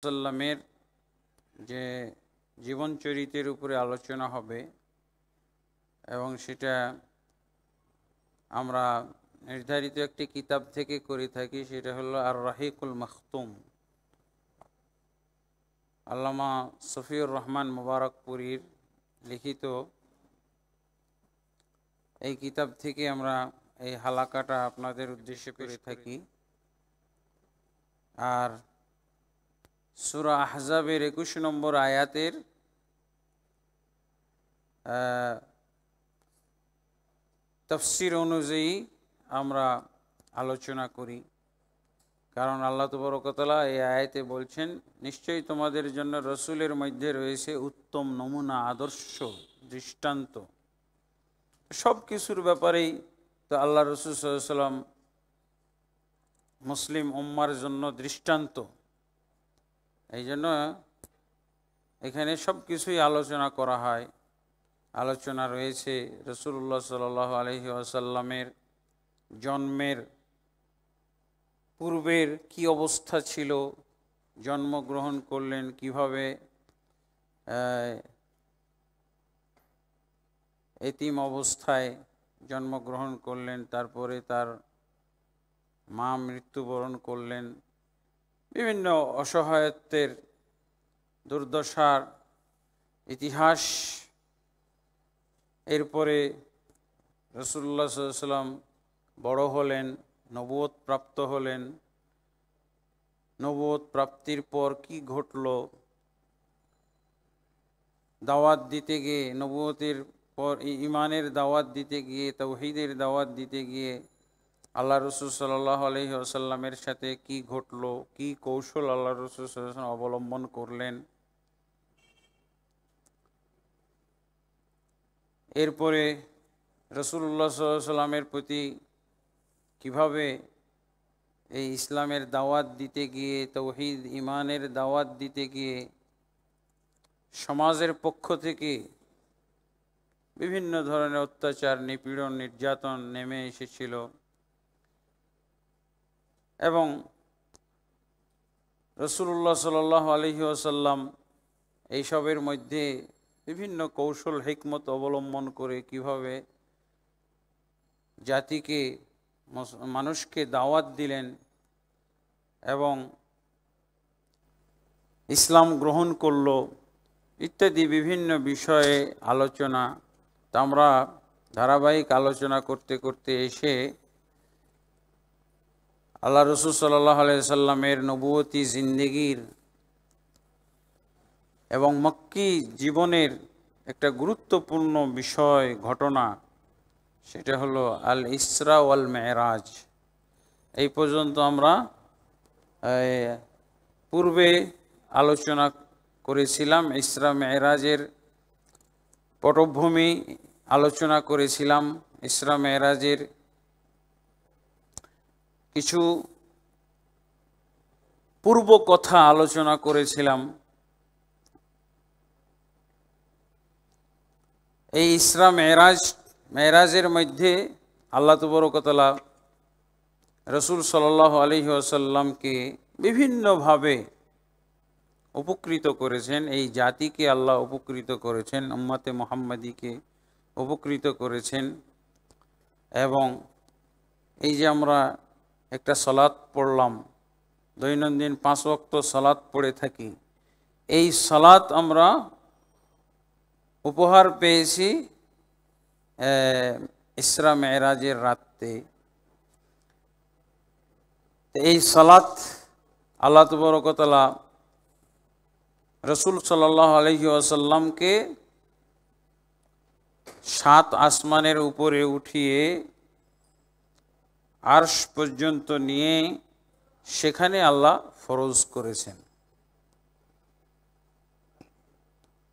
সাল্লামের যে জীবন চরিত্রের উপরে আলোচনা হবে এবং সেটা আমরা নির্ধারিত একটি কিতাব থেকে করে থাকি, সেটা হলো আর রাহিকুল মাখতুম, আল্লামা সফিউর রহমান মুবারকপুরীর লিখিত এই কিতাব থেকে আমরা এই হালাকাটা আপনাদের উদ্দেশ্যে করে থাকি। আর সূরা আহজাবের 21 নম্বর আয়াতের তাফসীর অনুযায়ী আমরা আলোচনা করি, কারণ আল্লাহ তাবারক ওয়া তাআলা এই আয়াতে বলছেন, নিশ্চয়ই তোমাদের জন্য রসুলের মধ্যে রয়েছে উত্তম নমুনা, আদর্শ, দৃষ্টান্ত। সব কিছুর ব্যাপারেই তো আল্লাহ রসুল সাল্লাল্লাহু আলাইহি ওয়াসাল্লাম মুসলিম উম্মার জন্য দৃষ্টান্ত। এই জন্য এখানে সব কিছুই আলোচনা করা হয়। আলোচনা রয়েছে রাসূলুল্লাহ সাল্লাল্লাহু আলাইহি ওয়াসাল্লামের জন্মের পূর্বের কি অবস্থা ছিল, জন্মগ্রহণ করলেন কিভাবে, এতিম অবস্থায় জন্মগ্রহণ করলেন, তারপরে তার মা মৃত্যুবরণ করলেন, বিভিন্ন অসহায়ত্বের দুর্দশার ইতিহাস। এরপরে রাসূলুল্লাহ সাল্লাল্লাহু আলাইহি ওয়াসাল্লাম বড় হলেন, নবুয়ত প্রাপ্ত হলেন, নবুয়ত প্রাপ্তির পর কি ঘটল, দাওয়াত দিতে গিয়ে, নবুয়তের পর ঈমানের দাওয়াত দিতে গিয়ে, তাওহীদের দাওয়াত দিতে গিয়ে আল্লাহ রসুল সাল্লাল্লাহু আলাইহি ওয়াসাল্লামের সাথে কি ঘটল, কি কৌশল আল্লাহ রসুল সাল্লাল্লাহু আলাইহি ওয়াসাল্লাম অবলম্বন করলেন। এরপরে রাসূলুল্লাহ সাল্লাল্লাহু আলাইহি ওয়াসাল্লামের প্রতি কিভাবে এই ইসলামের দাওয়াত দিতে গিয়ে, তাওহীদ ঈমানের দাওয়াত দিতে গিয়ে সমাজের পক্ষ থেকে বিভিন্ন ধরনের অত্যাচার, নিপীড়ন, নির্যাতন নেমে এসেছিল, এবং রাসূলুল্লাহ সাল্লাল্লাহু আলাইহি ওয়াসাল্লাম এইসবের মধ্যে বিভিন্ন কৌশল হিকমত অবলম্বন করে কিভাবে জাতিকে, মানুষকে দাওয়াত দিলেন এবং ইসলাম গ্রহণ করল, ইত্যাদি বিভিন্ন বিষয়ে আলোচনা। তা আমরা ধারাবাহিক আলোচনা করতে করতে এসে আল্লাহ রসুল সাল্লাল্লাহু আলাইহি ওয়াসাল্লামের নবুয়তি জিন্দেগির এবং মক্কি জীবনের একটা গুরুত্বপূর্ণ বিষয়, ঘটনা, সেটা হলো আল ইসরা ওয়াল মেরাজ। এই পর্যন্ত আমরা পূর্বে আলোচনা করেছিলাম, ইসরা মেরাজের পটভূমি আলোচনা করেছিলাম, ইসরা মেরাজের কিছু পূর্ব কথা আলোচনা করেছিলাম। এই ইসরা মেরাজের মধ্যে আল্লাহ তাবারক ওয়া তাআলা রাসূল সাল্লাল্লাহু আলাইহি ওয়াসাল্লামকে বিভিন্নভাবে উপকৃত করেছেন। এই জাতিকে আল্লাহ উপকৃত করেছেন, উম্মতে মুহাম্মাদীকে উপকৃত করেছেন। এবং এই যে আমরা একটা সালাত পড়লাম, দৈনন্দিন 5 ওয়াক্ত সালাত পড়ে থাকি, এই সালাত আমরা উপহার পেয়েছি ইসরা মেরাজের রাতে। এই সালাত আল্লাহ তাবারক ওয়া তাআলা রাসূল সাল্লাল্লাহু আলাইহি ওয়াসাল্লামকে 7 আসমানের উপরে উঠিয়ে আরশ পর্যন্ত নিয়ে সেখানে আল্লাহ ফরজ করেছেন।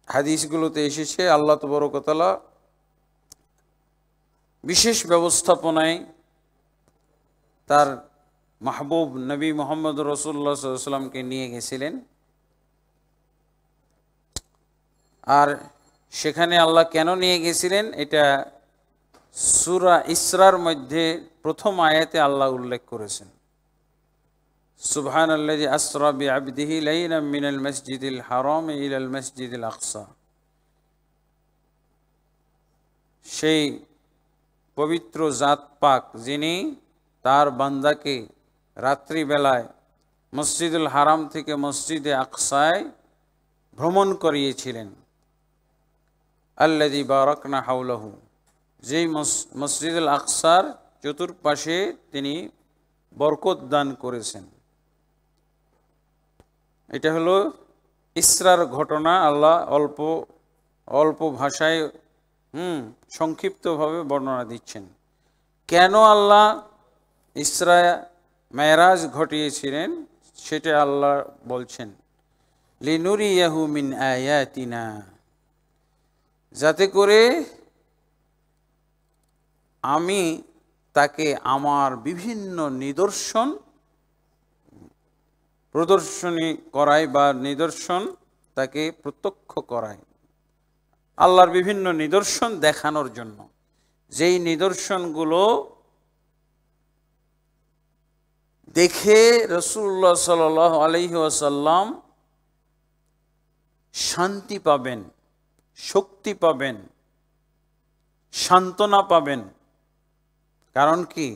হাদিসগুলোতে এসেছে আল্লাহ তাবারক ওয়া তাআলা বিশেষ ব্যবস্থাপনায় তার মাহবুব নবী মুহাম্মদ রাসূলুল্লাহ সাল্লাল্লাহু আলাইহি ওয়াসাল্লামকে নিয়ে গেছিলেন। আর সেখানে আল্লাহ কেন নিয়ে গেছিলেন, এটা সূরা ইসরার মধ্যে প্রথম আয়াতে আল্লাহ উল্লেখ করেছেন। সুবহানাল্লাযী আসরা বিআবদিহি লাইলাম মিনাল মাসজিদিল হারাম ইলাল মাসজিদিল আকসা। সেই পবিত্র জাত পাক যিনি তার বান্দাকে রাত্রিবেলায় মসজিদুল হারাম থেকে মসজিদে আকসায় ভ্রমণ করিয়েছিলেন। আল্লাযী বারাকনা হাওলাহু, যেই মসজিদুল আকসার চতুর্পাশে তিনি বরকত দান করেছেন। এটা হলো ইসরার ঘটনা। আল্লাহ অল্প অল্প ভাষায় সংক্ষিপ্তভাবে বর্ণনা দিচ্ছেন। কেন আল্লাহ ইসরা মেরাজ ঘটিয়েছিলেন সেটা আল্লাহ বলছেন, লিনুরিয়াহু মিন আয়াতিনা, যাতে করে আমি তাকে আমার বিভিন্ন নিদর্শন প্রদর্শনী করাই বা নিদর্শন তাকে প্রত্যক্ষ করাই। আল্লাহর বিভিন্ন নিদর্শন দেখানোর জন্য, যেই নিদর্শনগুলো দেখে রাসূলুল্লাহ সাল্লাল্লাহু আলাইহি ওয়াসাল্লাম শান্তি পাবেন, শক্তি পাবেন, সান্ত্বনা পাবেন। কারণ কি,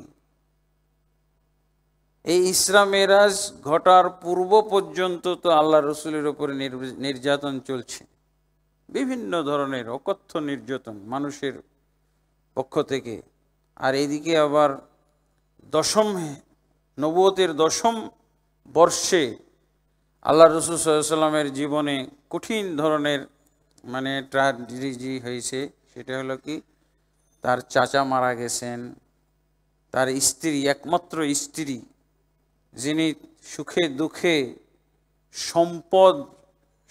এই ইসরা মেরাজ ঘটার পূর্ব পর্যন্ত তো আল্লাহ রসুলের উপরে নির্যাতন চলছে, বিভিন্ন ধরনের অকথ্য নির্যাতন মানুষের পক্ষ থেকে। আর এইদিকে আবার নবুয়তের 10ম বর্ষে আল্লাহ রসুল সাল্লাল্লাহু আলাইহি ওয়াসাল্লামের জীবনে কঠিন ধরনের ট্র্যাজেডি হয়েছে। সেটা হলো কি, তার চাচা মারা গেছেন, তার স্ত্রী, একমাত্র স্ত্রী যিনি সুখে দুঃখে সম্পদ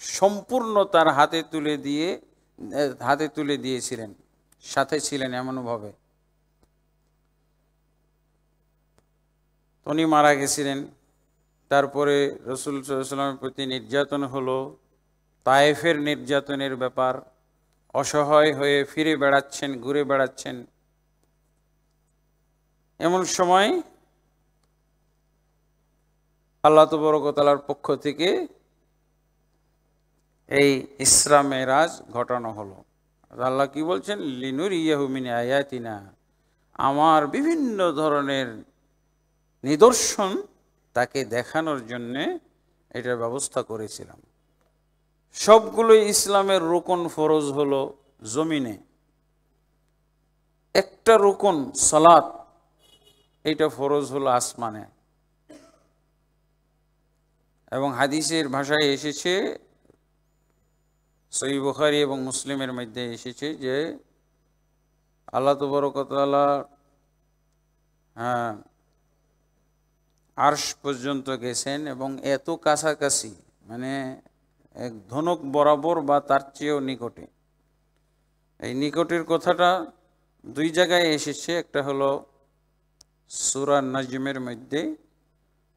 সম্পূর্ণ তার হাতে তুলে দিয়েছিলেন, সাথে ছিলেন এমনভাবে, উনি মারা গেছিলেন। তারপরে রাসূল সাল্লাল্লাহু আলাইহি ওয়াসাল্লামের প্রতি নির্যাতন হলো, তায়েফের নির্যাতনের ব্যাপার, অসহায় হয়ে ঘুরে বেড়াচ্ছেন। এমন সময় আল্লাহ তাবারক ওয়া তাআলার পক্ষ থেকে এই ইসরা মেরাজ ঘটানো হলো। আল্লাহ কি বলছেন, লিনুরিয়াহু মিন আয়াতিনা, আমার বিভিন্ন ধরনের নিদর্শন তাকে দেখানোর জন্যে এটার ব্যবস্থা করেছিলাম। সবগুলোই ইসলামের রুকন ফরজ হলো জমিনে, একটা রুকন সালাত, এটা ফরজ হলো আসমানে। এবং হাদিসের ভাষায় এসেছে, সহিহ বুখারী এবং মুসলিমের মধ্যে এসেছে যে আল্লাহ তাবারক ওয়া তাআলা আরশ পর্যন্ত গেছেন এবং এত কাছাকাছি, এক ধনুক বরাবর বা তার চেয়েও নিকটে। এই নিকটের কথাটা 2 জায়গায় এসেছে, একটা হলো সূরা নাজমের মধ্যে,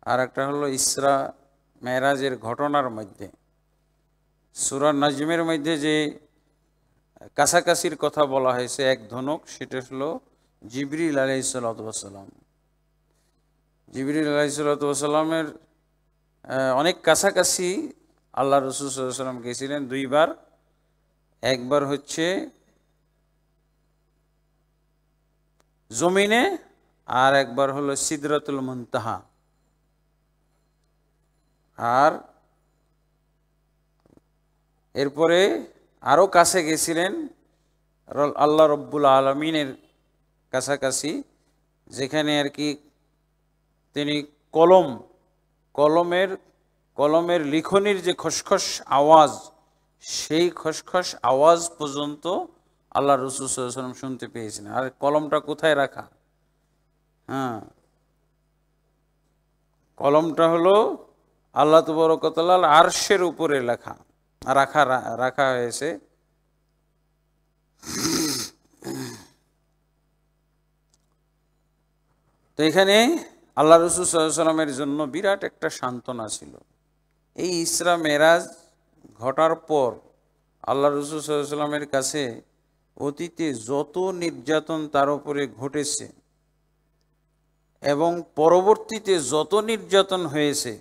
আর একটা হলো ইসরা মেরাজের ঘটনার মধ্যে। সূরা নাজমের মধ্যে যে কাছাকাছির কথা বলা হয়েছে এক ধনুক, সেটা হলো জিবরিল আলাইহিস সালাতু ওয়াস সালাম। জিবরিল আলাইহিস সালাতু ওয়াস সালামের অনেক কাছাকাছি আল্লাহ রাসূল সাল্লাল্লাহু আলাইহি ওয়াসাল্লাম গেছিলেন 2 বার। একবার হচ্ছে জমিনে, আর একবার হলো সিদরাতুল মুনতাহা। আর এরপরে আরও কাছে গেছিলেন আল্লাহ রব্বুল আলামিনের কাছাকাছি, যেখানে আর কি তিনি কলমের লিখনির যে খসখস আওয়াজ, সেই খসখস আওয়াজ পর্যন্ত আল্লাহ রাসূল সাল্লাল্লাহু আলাইহি ওয়াসাল্লাম শুনতে পেয়েছিলেন। আর কলমটা কোথায় রাখা? কলমটা হলো আল্লাহ তাবারক ওয়া তাআলার আরশের উপরে রাখা হয়েছে। তো এখানে আল্লাহ রাসূল সাল্লাল্লাহু আলাইহি ওয়াসাল্লামের জন্য বিরাট একটা সান্ত্বনা ছিল। এই ইসরা মেরাজ ঘটার পর আল্লাহ রাসূল সাল্লাল্লাহু আলাইহি ওয়াসাল্লামের কাছে অতীতে যত নির্যাতন তার উপরে ঘটেছে, এবং পরবর্তীতে যত নির্যাতন হয়েছে,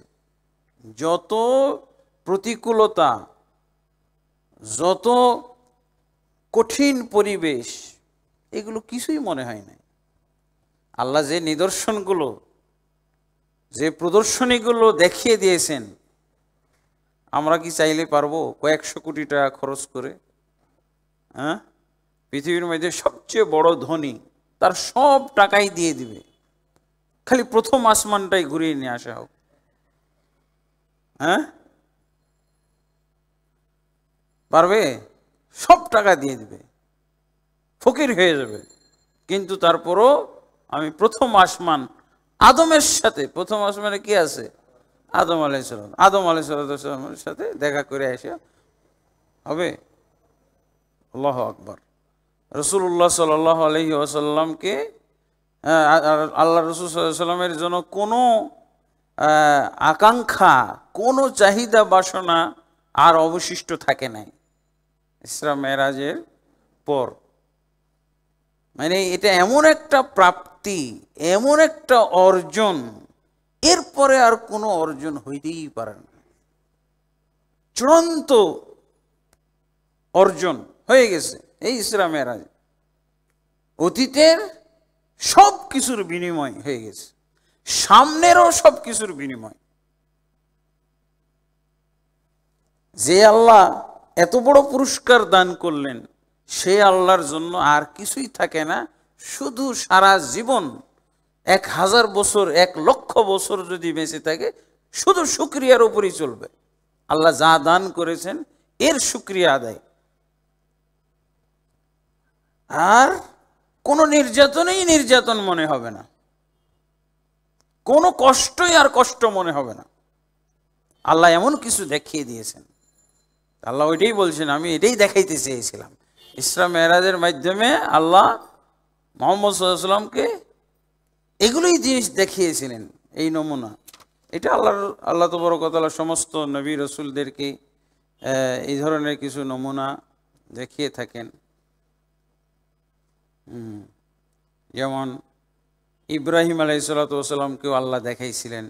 যত প্রতিকূলতা, যত কঠিন পরিবেশ, এগুলো কিছুই মনে হয় না। আল্লাহ যে নিদর্শনগুলো, যে প্রদর্শনীগুলো দেখিয়ে দিয়েছেন, আমরা কি চাইলে পারবো কয়েকশো কোটি টাকা খরচ করে? হ্যাঁ, পৃথিবীর মধ্যে সবচেয়ে বড় ধনী, তার সব টাকাই দিয়ে দিবে, খালি প্রথম আসমানটাই ঘুরিয়ে নিয়ে আসা হোক। হ্যাঁ, পারবে? সব টাকা দিয়ে দিবে, ফকির হয়ে যাবে, কিন্তু তারপরও আমি প্রথম আসমান আদমের সাথে, প্রথম আসমানে কি আছে? আদম আলাইহিসসালাম, আদম আলাইহিসসালামের সাথে দেখা করে এসে হবে। আল্লাহু আকবার। রাসূলুল্লাহ সাল্লাল্লাহু আলাইহি ওয়াসাল্লামকে, আল্লাহ রাসূল সাল্লাল্লাহু আলাইহি ওয়াসাল্লামের জন্য কোনো আকাঙ্ক্ষা, কোনো চাহিদা বাসনা আর অবশিষ্ট থাকে নাই ইসরা মেরাজের পর। মানে এটা এমন একটা প্রাপ্তি, এমন একটা অর্জন, এরপরে আর কোনো অর্জন হইতেই পারে না। চূড়ান্ত অর্জন হয়ে গেছে এই ইসরা মেরাজ। অতীতের সব কিছুর বিনিময় হয়ে গেছে, সামনেরও সব কিছুর বিনিময়। যে আল্লাহ এত বড় পুরস্কার দান করলেন, সে আল্লাহর জন্য আর কিছুই থাকে না, শুধু সারা জীবন 1000 বছর 1,00,000 বছর যদি বেঁচে থাকে, শুধু শুকরিয়ার উপরই চলবে। আল্লাহ যা দান করেছেন এর শুকরিয়া আদায়। আর কোনো নির্যাতনেই নির্যাতন মনে হবে না, কোনো কষ্টই আর কষ্ট মনে হবে না। আল্লাহ এমন কিছু দেখিয়ে দিয়েছেন। আল্লাহ ওইটাই বলছেন, আমি এটাই দেখাইতে চেয়েছিলাম। ইসরা মেরাজের মাধ্যমে আল্লাহ মুহাম্মদ সাল্লাল্লাহু আলাইহি ওয়াসাল্লামকে এগুলোই জিনিস দেখিয়েছিলেন, এই নমুনা। এটা আল্লাহ তাবারক ওয়া তাআলা সমস্ত নবী রাসূলদেরকে এই ধরনের কিছু নমুনা দেখিয়ে থাকেন। যেমন ইব্রাহিম আলাইহিসসালাতু ওয়াসসালামকেও আল্লাহ দেখাইছিলেন,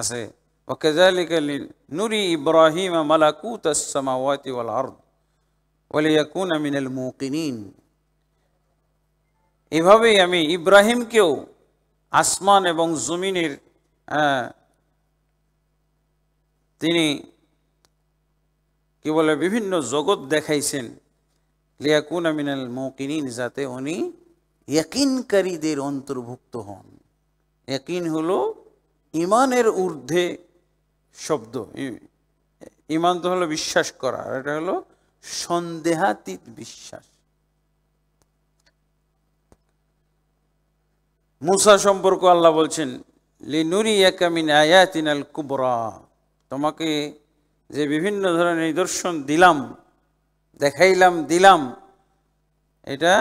আছে ওয়াকাযালিকা নুরি ইব্রাহিম মালাকুতাস সামাওয়াতি ওয়াল আরদ ওয়া লিয়াকুনা মিনাল মুকিনিন। এভাবেই আমি ইব্রাহিমকেও আসমান এবং জমিনের তিনি কি বলে বিভিন্ন জগৎ দেখাইছেন, লিয়াকুনা মিনাল মুকিনিন, যাতে উনি ইয়াকিনকারীদের অন্তর্ভুক্ত হন। ইয়াকিন হলো ইমানের ঊর্ধ্বে শব্দ। ইমান তো হলো বিশ্বাস করা, আর এটা হলো সন্দেহাতীত বিশ্বাস। মুসা সম্পর্ক আল্লাহ বলছেন, লিনুরিয়াকা মিন আয়াতিনাল কুবরা, তোমাকে যে বিভিন্ন ধরনের নিদর্শন দিলাম, দেখাইলাম, দিলাম, এটা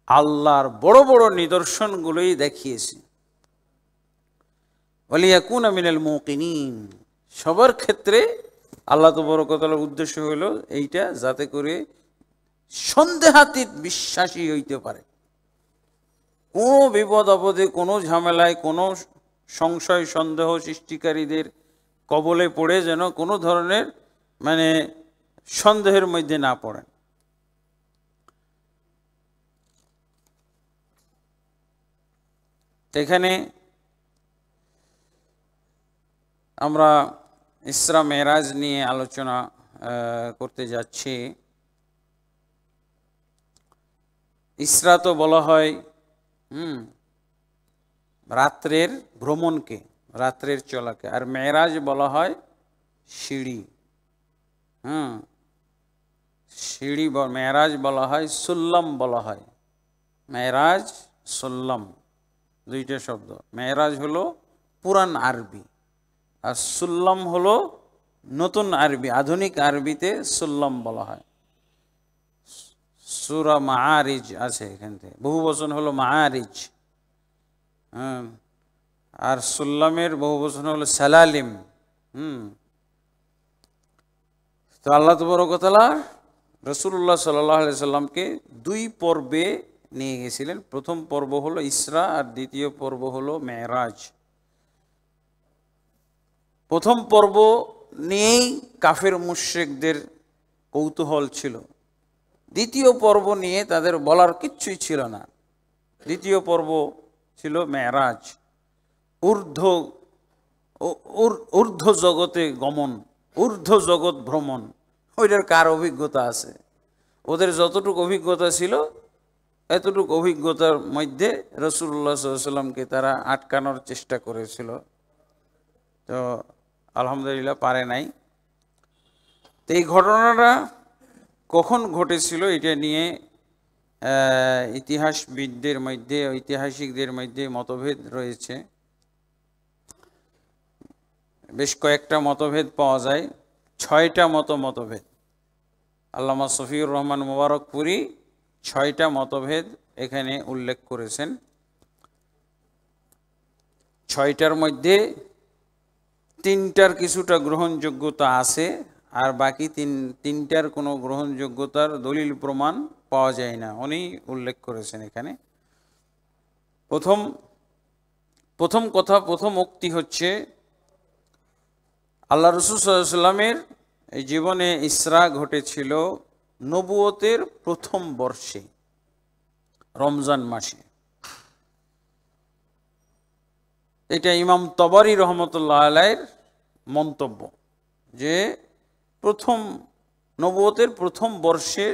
আল্লাহর বড় বড় নিদর্শনগুলোই দেখিয়েছি। ওয়ালিয়াকুনা মিনাল মুকিনিন, সবার ক্ষেত্রে আল্লাহ তাবারক ওয়া তাআলার উদ্দেশ্য হলো এইটা, যাতে করে সন্দেহাতীত বিশ্বাসী হইতে পারে। কোনো বিপদ আপদে, কোনো ঝামেলায়, কোনো সংশয় সন্দেহ সৃষ্টিকারীদের কবলে পড়ে যেন কোনো ধরনের সন্দেহের মধ্যে না পড়েন। এখানে আমরা ইসরা মেরাজ নিয়ে আলোচনা করতে যাচ্ছি। ইসরা তো বলা হয় রাত্রের ভ্রমণকে, রাত্রের চলাকে, আর মেরাজ বলা হয় সিঁড়ি। সিঁড়ি, মেরাজ বলা হয়, সুল্লাম বলা হয়। মেরাজ, সুল্লাম দুইটা শব্দ। মেরাজ হলো পুরান আরবি, আর সুল্লাম হলো নতুন আরবি, আধুনিক আরবিতে সুল্লাম বলা হয়। সূরা মাআরিজ আছে, এখান থেকে বহু বচন হলো মাআরিজ। আর সুল্লামের বহু বচন হলো সালালিম। তো আল্লাহ তাবারক ওয়া তাআলা রাসূলুল্লাহ সাল্লাল্লাহু আলাইহি সাল্লামকে 2 পর্বে নিয়ে গেছিলেন। প্রথম পর্ব হলো ইসরা আর দ্বিতীয় পর্ব হলো মেরাজ। প্রথম পর্ব নিয়েই কাফের মুশরিকদের কৌতূহল ছিল, দ্বিতীয় পর্ব নিয়ে তাদের বলার কিচ্ছুই ছিল না। দ্বিতীয় পর্ব ছিল মেরাজ, ঊর্ধ্ব জগতে গমন, ঊর্ধ্ব জগৎ ভ্রমণ। ওইটার কার অভিজ্ঞতা আছে? ওদের যতটুকু অভিজ্ঞতা ছিল এতটুকু অভিজ্ঞতার মধ্যে রাসূলুল্লাহ সাল্লাল্লাহু আলাইহি ওয়াসাল্লামকে তারা আটকানোর চেষ্টা করেছিল, তো আলহামদুলিল্লাহ পারে নাই। তো এই ঘটনাটা কখন ঘটেছিল এটা নিয়ে ইতিহাসবিদদের মধ্যে, ঐতিহাসিকদের মধ্যে মতভেদ রয়েছে। বেশ কয়েকটা মতভেদ পাওয়া যায়, 6টা মতভেদ। আল্লামা শফিউর রহমান মুবারকপুরী 6টা মতভেদ এখানে উল্লেখ করেছেন। 6টার মধ্যে 3টার কিছুটা গ্রহণযোগ্যতা আছে, আর বাকি তিনটার কোনো গ্রহণযোগ্যতার দলিল প্রমাণ পাওয়া যায় না, উনি উল্লেখ করেছেন এখানে। প্রথম কথা, প্রথম উক্তি হচ্ছে আল্লাহ রাসূল সাল্লাল্লাহু আলাইহি ওয়াসাল্লামের এই জীবনে ইসরা ঘটেছিল নবুয়তের প্রথম বর্ষে, রমজান মাসে। এটা ইমাম তবরী রহমতুল্লাহ আলাইহির মন্তব্য যে নবুয়তের প্রথম বর্ষে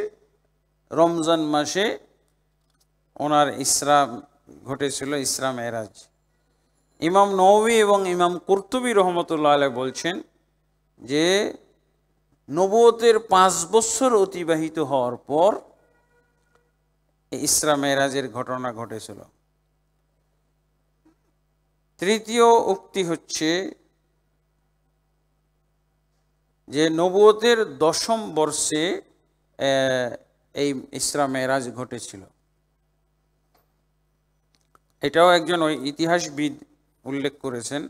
রমজান মাসে ওনার ইসরা ঘটেছিল, ইসরা মেরাজ। ইমাম নওয়ী এবং ইমাম কুরতুবী রহমতুল্লাহ আলাইহি বলছেন যে নবুয়তের 5 বছর অতিবাহিত হওয়ার পর ইসরা মেরাজের ঘটনা ঘটেছিল। তৃতীয় উক্তি হচ্ছে যে নবুয়তের 10ম বর্ষে এই ইসরা মেরাজ ঘটেছিল। এটাও একজন ওই ইতিহাসবিদ উল্লেখ করেছেন,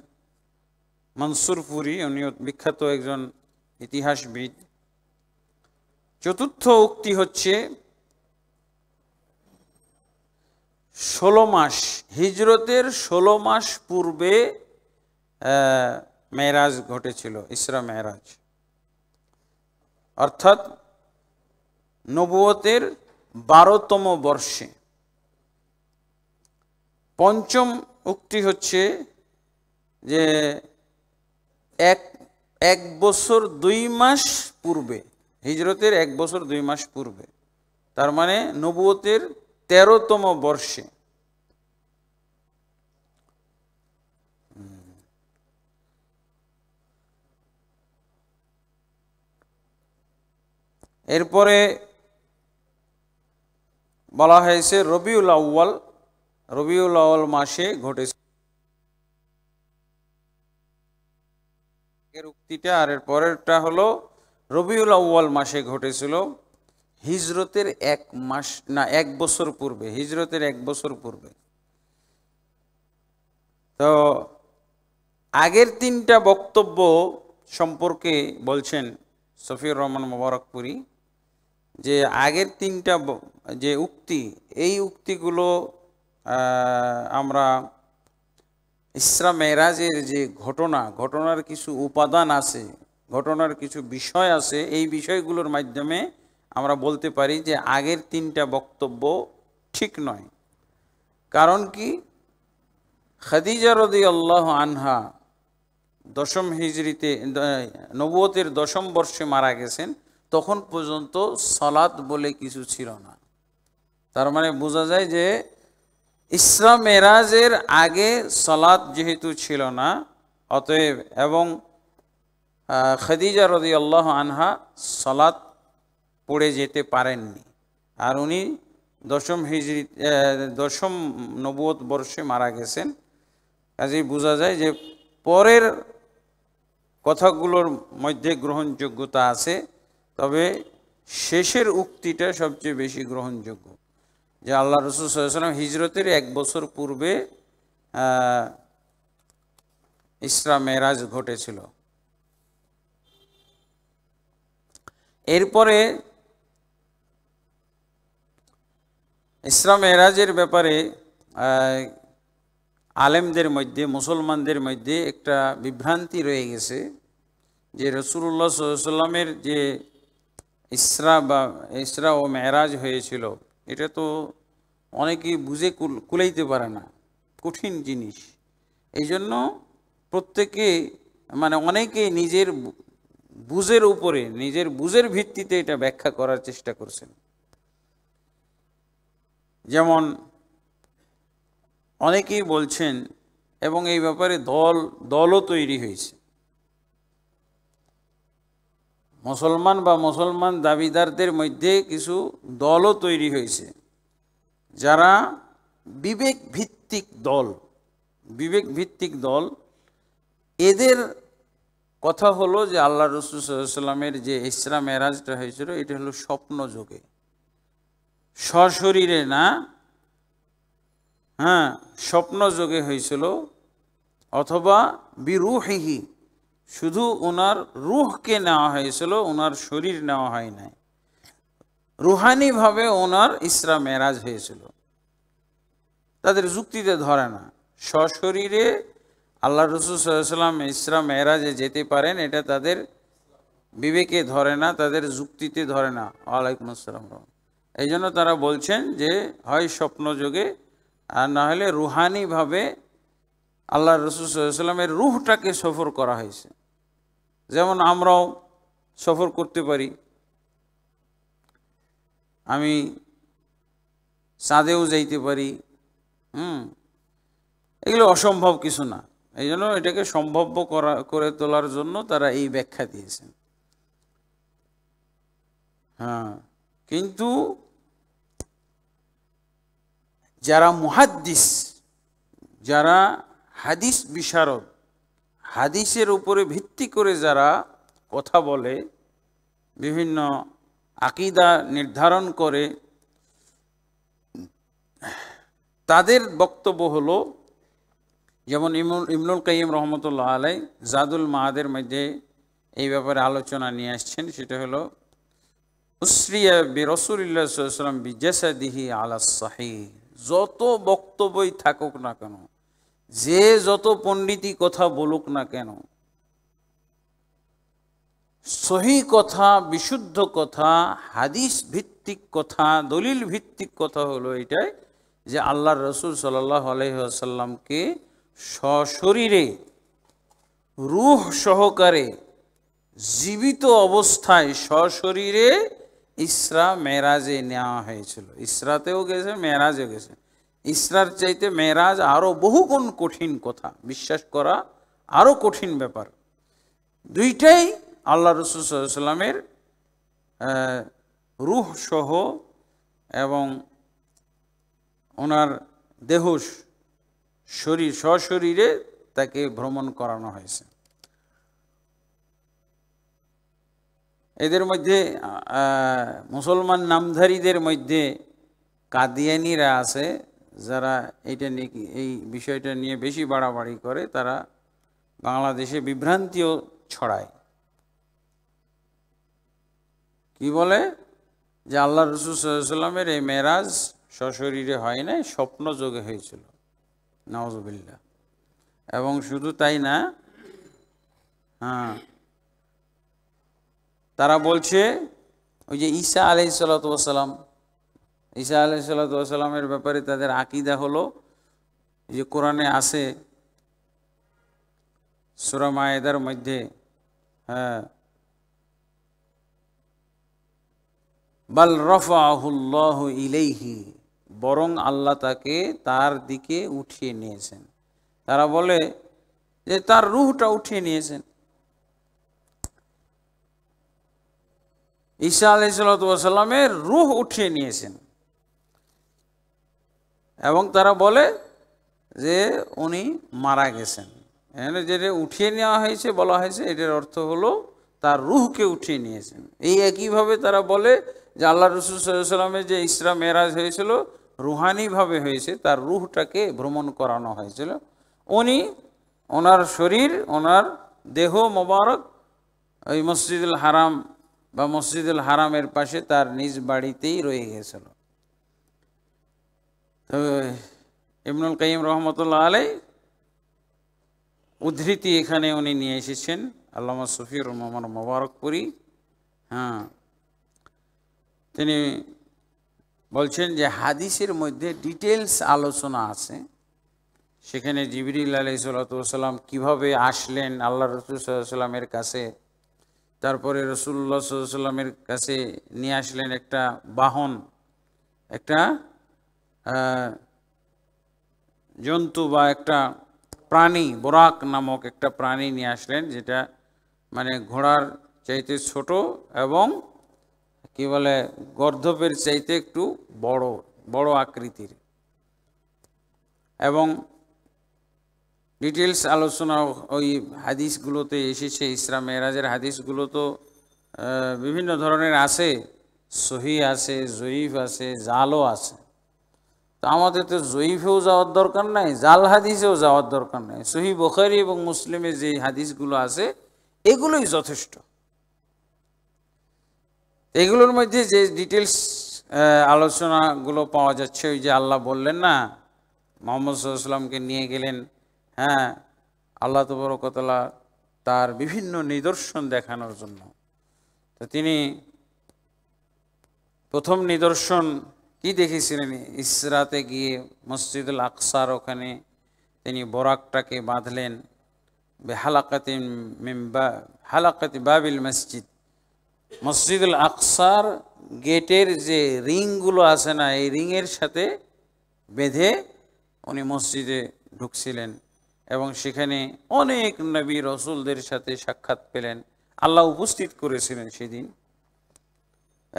মনসুর পুরী, উনি বিখ্যাত একজন ইতিহাসবিদ। চতুর্থ উক্তি হচ্ছে 16 মাস, হিজরতের 16 মাস পূর্বে মেরাজ ঘটেছিল, ইসরা মেরাজ, অর্থাৎ নবুয়তের 12তম বর্ষে। পঞ্চম উক্তি হচ্ছে যে এক বছর 2 মাস পূর্বে, হিজরতের 1 বছর 2 মাস পূর্বে, তার মানে নবুয়তের 13তম বর্ষে। এরপরে বলা হয়েছে রবিউল আউয়াল মাসে ঘটেছে এর উক্তিটা, আর এর পরেরটা হলো রবিউল আউয়াল মাসে ঘটেছিল, হিজরতের 1 বছর পূর্বে, হিজরতের 1 বছর পূর্বে। তো আগের 3টা বক্তব্য সম্পর্কে বলছেন শফিউর রহমান মুবারকপুরী যে আগের 3টা যে উক্তি, এই উক্তিগুলো আমরা ইসরা মেরাজের যে ঘটনার কিছু উপাদান আছে, ঘটনার কিছু বিষয় আছে, এই বিষয়গুলোর মাধ্যমে আমরা বলতে পারি যে আগের 3টা বক্তব্য ঠিক নয়। কারণ কি, খাদিজা রাদিয়াল্লাহু আনহা 10ম হিজরিতে, নবুয়তের 10ম বর্ষে মারা গেছেন, তখন পর্যন্ত সালাত বলে কিছু ছিল না। তার মানে বোঝা যায় যে ইসরা মেরাজের আগে সালাত যেহেতু ছিল না, অতএব এবং খাদিজা রাদিয়াল্লাহু আনহা সালাত পড়ে যেতে পারেননি, আর উনি 10ম নবুয়ত বর্ষে মারা গেছেন। কাজেই বোঝা যায় যে পরের কথাগুলোর মধ্যে গ্রহণযোগ্যতা আছে, তবে শেষের উক্তিটা সবচেয়ে বেশি গ্রহণযোগ্য, যে আল্লাহ রাসূল সাল্লাল্লাহু আলাইহি ওয়াসাল্লাম হিজরতের 1 বছর পূর্বে ইসরা মেরাজ ঘটেছিল। ইসরা মেরাজের ব্যাপারে আলেমদের মধ্যে, মুসলমানদের মধ্যে একটা বিভ্রান্তি রয়ে গেছে যে রাসূলুল্লাহ সাল্লাল্লাহু আলাইহি ওয়াসাল্লামের যে ইসরা ও মেরাজ হয়েছিল, এটা তো অনেকেই বুঝে কুলাইতে পারে না, কঠিন জিনিস। এই জন্য প্রত্যেকে অনেকে নিজের বুঝের উপরে, নিজের বুঝের ভিত্তিতে এটা ব্যাখ্যা করার চেষ্টা করছেন। যেমন অনেকেই বলছেন, এবং এই ব্যাপারে দলও তৈরি হয়েছে, মুসলমান দাবিদারদের মধ্যে কিছু দলও তৈরি হয়েছে, যারা বিবেক ভিত্তিক দল। এদের কথা হলো যে আল্লাহ রাসূল সাল্লাল্লাহু আলাইহি ওয়াসাল্লামের যে ইসরা মেরাজটা হয়েছিল, এটা হলো স্বপ্ন যোগে, সশরীরে না, স্বপ্ন যোগে হয়েছিল, অথবা বিরূহিহি, শুধু ওনার রূহকে নেওয়া হয়েছিল, ওনার শরীর নেওয়া হয় নাই, রুহানিভাবে ওনার ইসরা মেরাজ হয়েছিল। তাদের যুক্তিতে ধরে না, সশরীরে আল্লাহ রাসূল সাল্লাল্লাহু আলাইহি ওয়াসাল্লাম ইসরা মেরাজে যেতে পারেন, এটা তাদের বিবেকে ধরে না, তাদের যুক্তিতে ধরে না। ওয়ালাইকুম আসসালাম। এই জন্য তারা বলছেন যে হয় স্বপ্ন যোগে, আর না হলে রুহানিভাবে আল্লাহ রাসূল সাল্লাল্লাহু আলাইহি ওয়াসাল্লামের রূহটাকে সফর করা হয়েছে। যেমন আমরাও সফর করতে পারি, আমি চাঁদেও যাইতে পারি, এগুলো অসম্ভব কিছু না। এই জন্য এটাকে সম্ভব্য করে তোলার জন্য তারা এই ব্যাখ্যা দিয়েছেন। কিন্তু যারা মুহাদ্দিস, যারা হাদিস বিশারদ, হাদিসের উপরে ভিত্তি করে যারা কথা বলে, বিভিন্ন আকীদা নির্ধারণ করে, তাদের বক্তব্য হলো, যেমন ইবনুল কাইয়িম রহমতুল্লাহ আলাইহি জাদুল মাআদের মধ্যে এই ব্যাপারে আলোচনা নিয়ে আসছেন। সেটা হলো উসরিয়া বিরাসূলিল্লাহ সাল্লাল্লাহু আলাইহি ওয়াসাল্লাম বিজাসাদিহি আলা সাহিহ। যত বক্তব্যই থাকুক না কেন, যে যত পণ্ডিতি কথা বলুক না কেন, সহি কথা, বিশুদ্ধ কথা, হাদিস ভিত্তিক কথা, দলিল ভিত্তিক কথা হলো এটাই যে আল্লাহর রাসূল সাল্লাল্লাহু আলাইহি ওয়াসাল্লামকে সশরীরে রূহ সহকারে জীবিত অবস্থায় সশরীরে ইসরা মেরাজে নেওয়া হয়েছিল। ইসরাতেও গেছে, মেরাজেও গেছে। ইসরার চাইতে মেরাজ আরও বহুগুণ কঠিন কথা, বিশ্বাস করা আরও কঠিন ব্যাপার। দুইটাই আল্লাহ রাসূল সাল্লাল্লাহু আলাইহি ওয়াসাল্লামের রূহ সহ এবং ওনার দেহ শরীর সশরীরে তাকে ভ্রমণ করানো হয়েছে। এদের মধ্যে মুসলমান নামধারীদের মধ্যে কাদিয়ানীরা আছে, যারা এই বিষয়টা নিয়ে বেশি বাড়াবাড়ি করে। তারা বাংলাদেশে বিভ্রান্তিও ছড়ায়। কি বলে যে আল্লাহ রাসূল সাল্লাল্লাহু আলাইহি ওয়াসাল্লামের এই মেরাজ সশরীরে হয় নাই, স্বপ্ন যোগে হয়েছিল। নাউজুবিল্লাহ। এবং শুধু তাই না, তারা বলছে ওই যে ঈসা আলাইহিস সালাতু ওয়াস সালাম, ঈসা আলাইহিস সালাতু ওয়াস সালামের ব্যাপারে তাদের আকীদা হলো যে কোরআনে আছে, সূরা মায়েদার মধ্যে, বাল রাফাহুল্লাহু ইলাইহি, বরং আল্লাহ তাকে তার দিকে উঠিয়ে নিয়েছেন। তারা বলে যে তার রূহটা উঠিয়ে নিয়েছেন। ঈসা আলাইহিস সালাতু ওয়াস সালামের রূহ উঠিয়ে নিয়েছেন, এবং তারা বলে যে উনি মারা গেছেন। এখানে যেটা উঠিয়ে নেওয়া হয়েছে বলা হয়েছে, এটার অর্থ হলো তার রূহকে উঠিয়ে নিয়েছেন। এই একইভাবে তারা বলে যে আল্লাহ রাসূল সাল্লাল্লাহু আলাইহি ওয়াসাল্লামের যে ইসরা মেরাজ হয়েছিল, রুহানিভাবে হয়েছে, তার রূহটাকে ভ্রমণ করানো হয়েছিল। উনি, ওনার শরীর, ওনার দেহ মোবারক ওই মসজিদুল হারাম বা মসজিদুল হারামের পাশে তার নিজ বাড়িতেই রয়ে গেছিল। তো ইবনুল কাইয়িম রহমতুল্লাহ আলাই উদ্ধৃতি এখানে উনি নিয়ে এসেছেন, আল্লামা শফিউর রহমান মোবারকপুরি। হ্যাঁ, তিনি বলছেন যে হাদিসের মধ্যে ডিটেলস আলোচনা আছে। সেখানে জিবরিল আলাইহিসসালাম কিভাবে আসলেন আল্লাহ রাসূল সাল্লাল্লাহু আলাইহি ওয়াসাল্লামের কাছে, তারপরে রাসূলুল্লাহ সাল্লাল্লাহু আলাইহি ওয়াসাল্লামের কাছে নিয়ে আসলেন একটা বাহন, একটা জন্তু বা একটা প্রাণী, বোরাক নামক একটা প্রাণী নিয়ে আসলেন, যেটা মানে ঘোড়ার চাইতে ছোট এবং কি বলে গর্দভের চাইতে একটু বড় বড় আকৃতির। এবং ডিটেলস আলোচনা ওই হাদিসগুলোতে এসেছে। ইসরা মেরাজের হাদিসগুলো তো বিভিন্ন ধরনের আছে, সহি আছে, জয়ীফ আছে, জালও আছে। তো আমাদের তো জয়ীফেও যাওয়ার দরকার নাই, জাল হাদিসেও যাওয়ার দরকার নাই। সহি বুখারী এবং মুসলিমে যে হাদিসগুলো আছে এগুলোই যথেষ্ট। এগুলোর মধ্যে যে ডিটেলস আলোচনাগুলো পাওয়া যাচ্ছে, ওই যে আল্লাহ বললেন না মুহাম্মদ সাল্লাল্লাহু আলাইহি ওয়াসাল্লামকে নিয়ে গেলেন, হ্যাঁ, আল্লাহ তাবারক ওয়া তাআলা তার বিভিন্ন নিদর্শন দেখানোর জন্য। তো তিনি প্রথম নিদর্শন কি দেখেছিলেন? ইসরাতে গিয়ে মসজিদুল আকসার ওখানে তিনি বোরাকটাকে বাঁধলেন, হালাকাতি বাবিল মসজিদ, মসজিদুল আকসার গেটের যে রিংগুলো আছে না, এই রিংয়ের সাথে বেঁধে উনি মসজিদে ঢুকছিলেন এবং সেখানে অনেক নবী রসুলদের সাথে সাক্ষাৎ পেলেন। আল্লাহ উপস্থিত করেছিলেন সেদিন,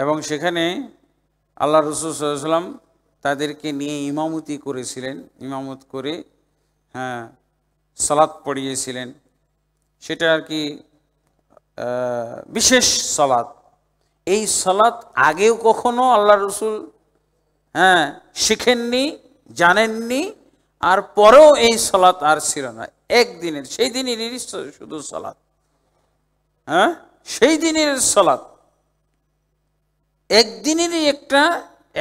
এবং সেখানে আল্লাহ রসুল সাল্লাল্লাহু আলাইহি ওয়াসাল্লাম তাদেরকে নিয়ে ইমামতি করেছিলেন, ইমামত করে হ্যাঁ সালাত পড়িয়েছিলেন। সেটা আর কি বিশেষ সালাত। এই সালাত আগেও কখনো আল্লাহ রসুল শিখেননি, জানেননি, আর পরেও এই সালাত আর ছিল না। একদিনের, সেই দিনেরই শুধু সালাত, সেই দিনের সালাত, একদিনেরই একটা